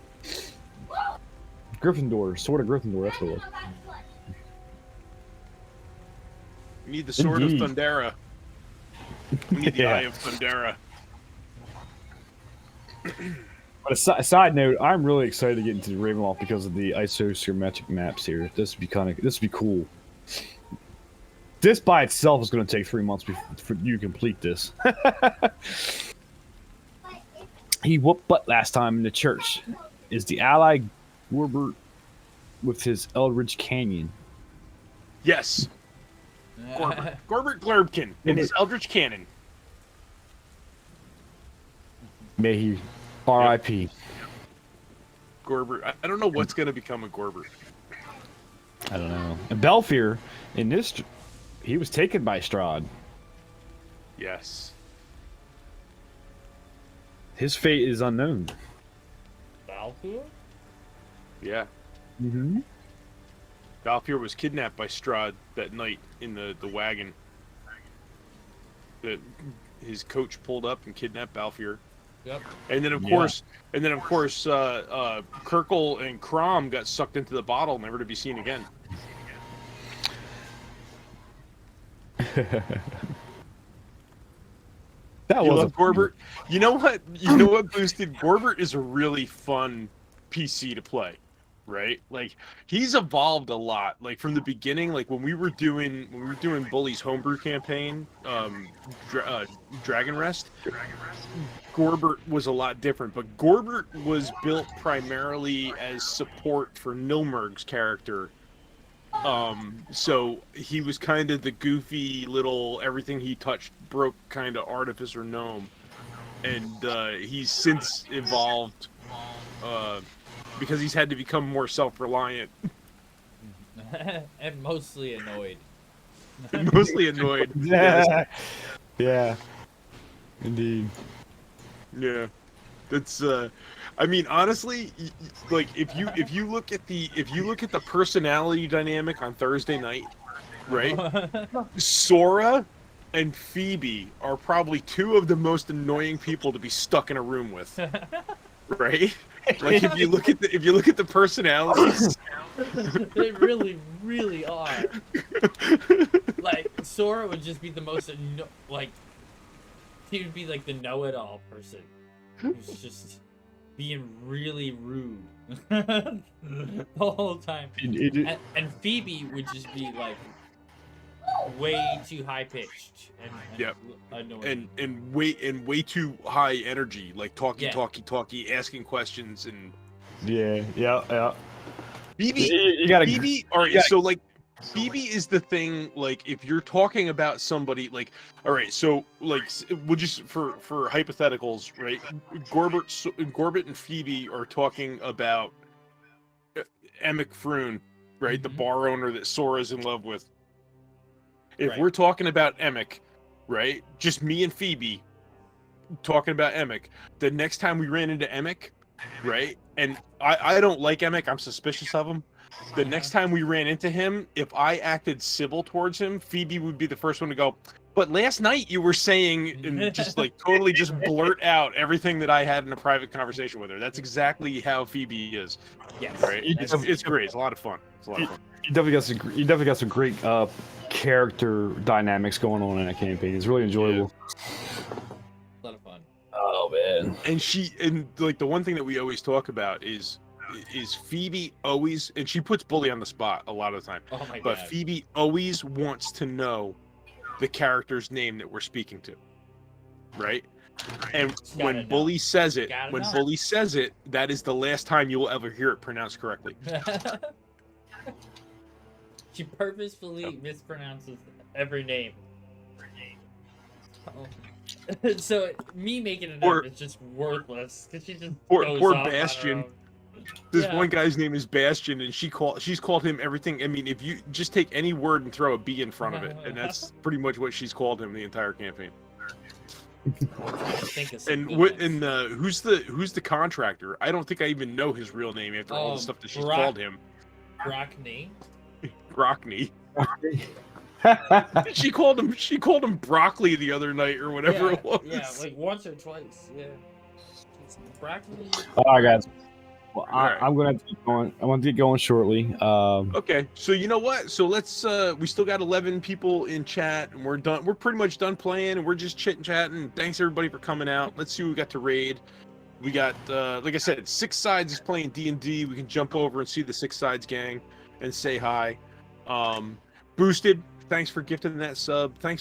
Gryffindor, sword of Gryffindor. That's what it was. We need the sword Indeed. of Thundera. We need the Yeah. eye of Thundera. But a side note, I'm really excited to get into the Ravenwall because of the isogeometric maps here. This would be cool. This by itself is going to take 3 months before you complete this. He whooped butt last time in the church. Is the ally Gorbert with his Eldridge Canyon? Yes. Gorbert Glurbkin and his Eldritch Cannon. May he R.I.P. Gorbert. I don't know what's going to become of Gorbert. I don't know. And Belfier, in this, he was taken by Strahd. Yes. His fate is unknown. Balfour? Yeah. Mm-hmm. Balfour was kidnapped by Strahd that night in the wagon. His coach pulled up and kidnapped Balfour. Yep. And then of course, Kirkle and Crom got sucked into the bottle, never to be seen again. That You was love Gorbert? You know what? You know what, Boosted? Gorbert is a really fun PC to play, right? Like he's evolved a lot. Like from the beginning, like when we were doing Bully's homebrew campaign, Dragon Rest, Gorbert was a lot different. But Gorbert was built primarily as support for Nilmerg's character. So he was kind of the goofy little everything he touched broke kind of artificer gnome, and he's since evolved because he's had to become more self-reliant And mostly annoyed. and mostly annoyed. Yeah. Yeah. Indeed. Yeah, that's. I mean, honestly, like if you look at the personality dynamic on Thursday night, right? Sora and Phoebe are probably two of the most annoying people to be stuck in a room with, right? Like if you look at the personalities, They really, really are. Like Sora would just be the most like he would be like the know-it-all person who's just being really rude the whole time. And Phoebe would just be like way too high pitched and Yep. annoying. and way too high energy, like talky, asking questions and Yeah. Phoebe. You gotta. Phoebe, all right. yeah. So like, Phoebe is the thing. Like, if you're talking about somebody, like, all right. So like, we'll just for hypotheticals, right? Gorbert and Phoebe are talking about Emic Froon, right? The bar owner that Sora's in love with. If we're talking about Emic, right? Just me and Phoebe talking about Emic. The next time we ran into Emic, right? And I don't like Emic. I'm suspicious of him. The next time we ran into him, if I acted civil towards him, Phoebe would be the first one to go, but last night you were saying, and just like totally just blurt out everything that I had in a private conversation with her. That's exactly how Phoebe is. Yes. Right? It's great. It's a lot of fun. It's a lot of fun. You definitely got some great character dynamics going on in that campaign. It's really enjoyable. A lot of fun. Oh man. And like the one thing that we always talk about is Phoebe always, and she puts Bully on the spot a lot of the time. Oh my But god. Phoebe always wants to know the character's name that we're speaking to. Right? And when know. Bully says it, Gotta when know. Bully says it, that is the last time you will ever hear it pronounced correctly. She purposefully mispronounces every name. Oh. So me making it up is just worthless because she just Poor goes off on her Bastion. own. This Yeah. one guy's name is Bastion, and she's called him everything. I mean, if you just take any word and throw a B in front of it, and that's pretty much what she's called him the entire campaign. Think of some And good what? ones. And who's the contractor? I don't think I even know his real name after all the stuff that she's called him. Brockney. Brockney. She called him broccoli the other night or whatever it was. Yeah, like once or twice. Yeah. It's Broccoli. All right, guys. Well, Alright. I'm gonna keep going. I want to get going shortly. Okay, so you know what? So let's we still got 11 people in chat, and we're done. We're pretty much done playing, and we're just chit-chatting. Thanks everybody for coming out. Let's see who we got to raid. We got like I said, Six Sides is playing D&D. We can jump over and see the Six Sides gang and say hi. Boosted, thanks for gifting that sub. Thanks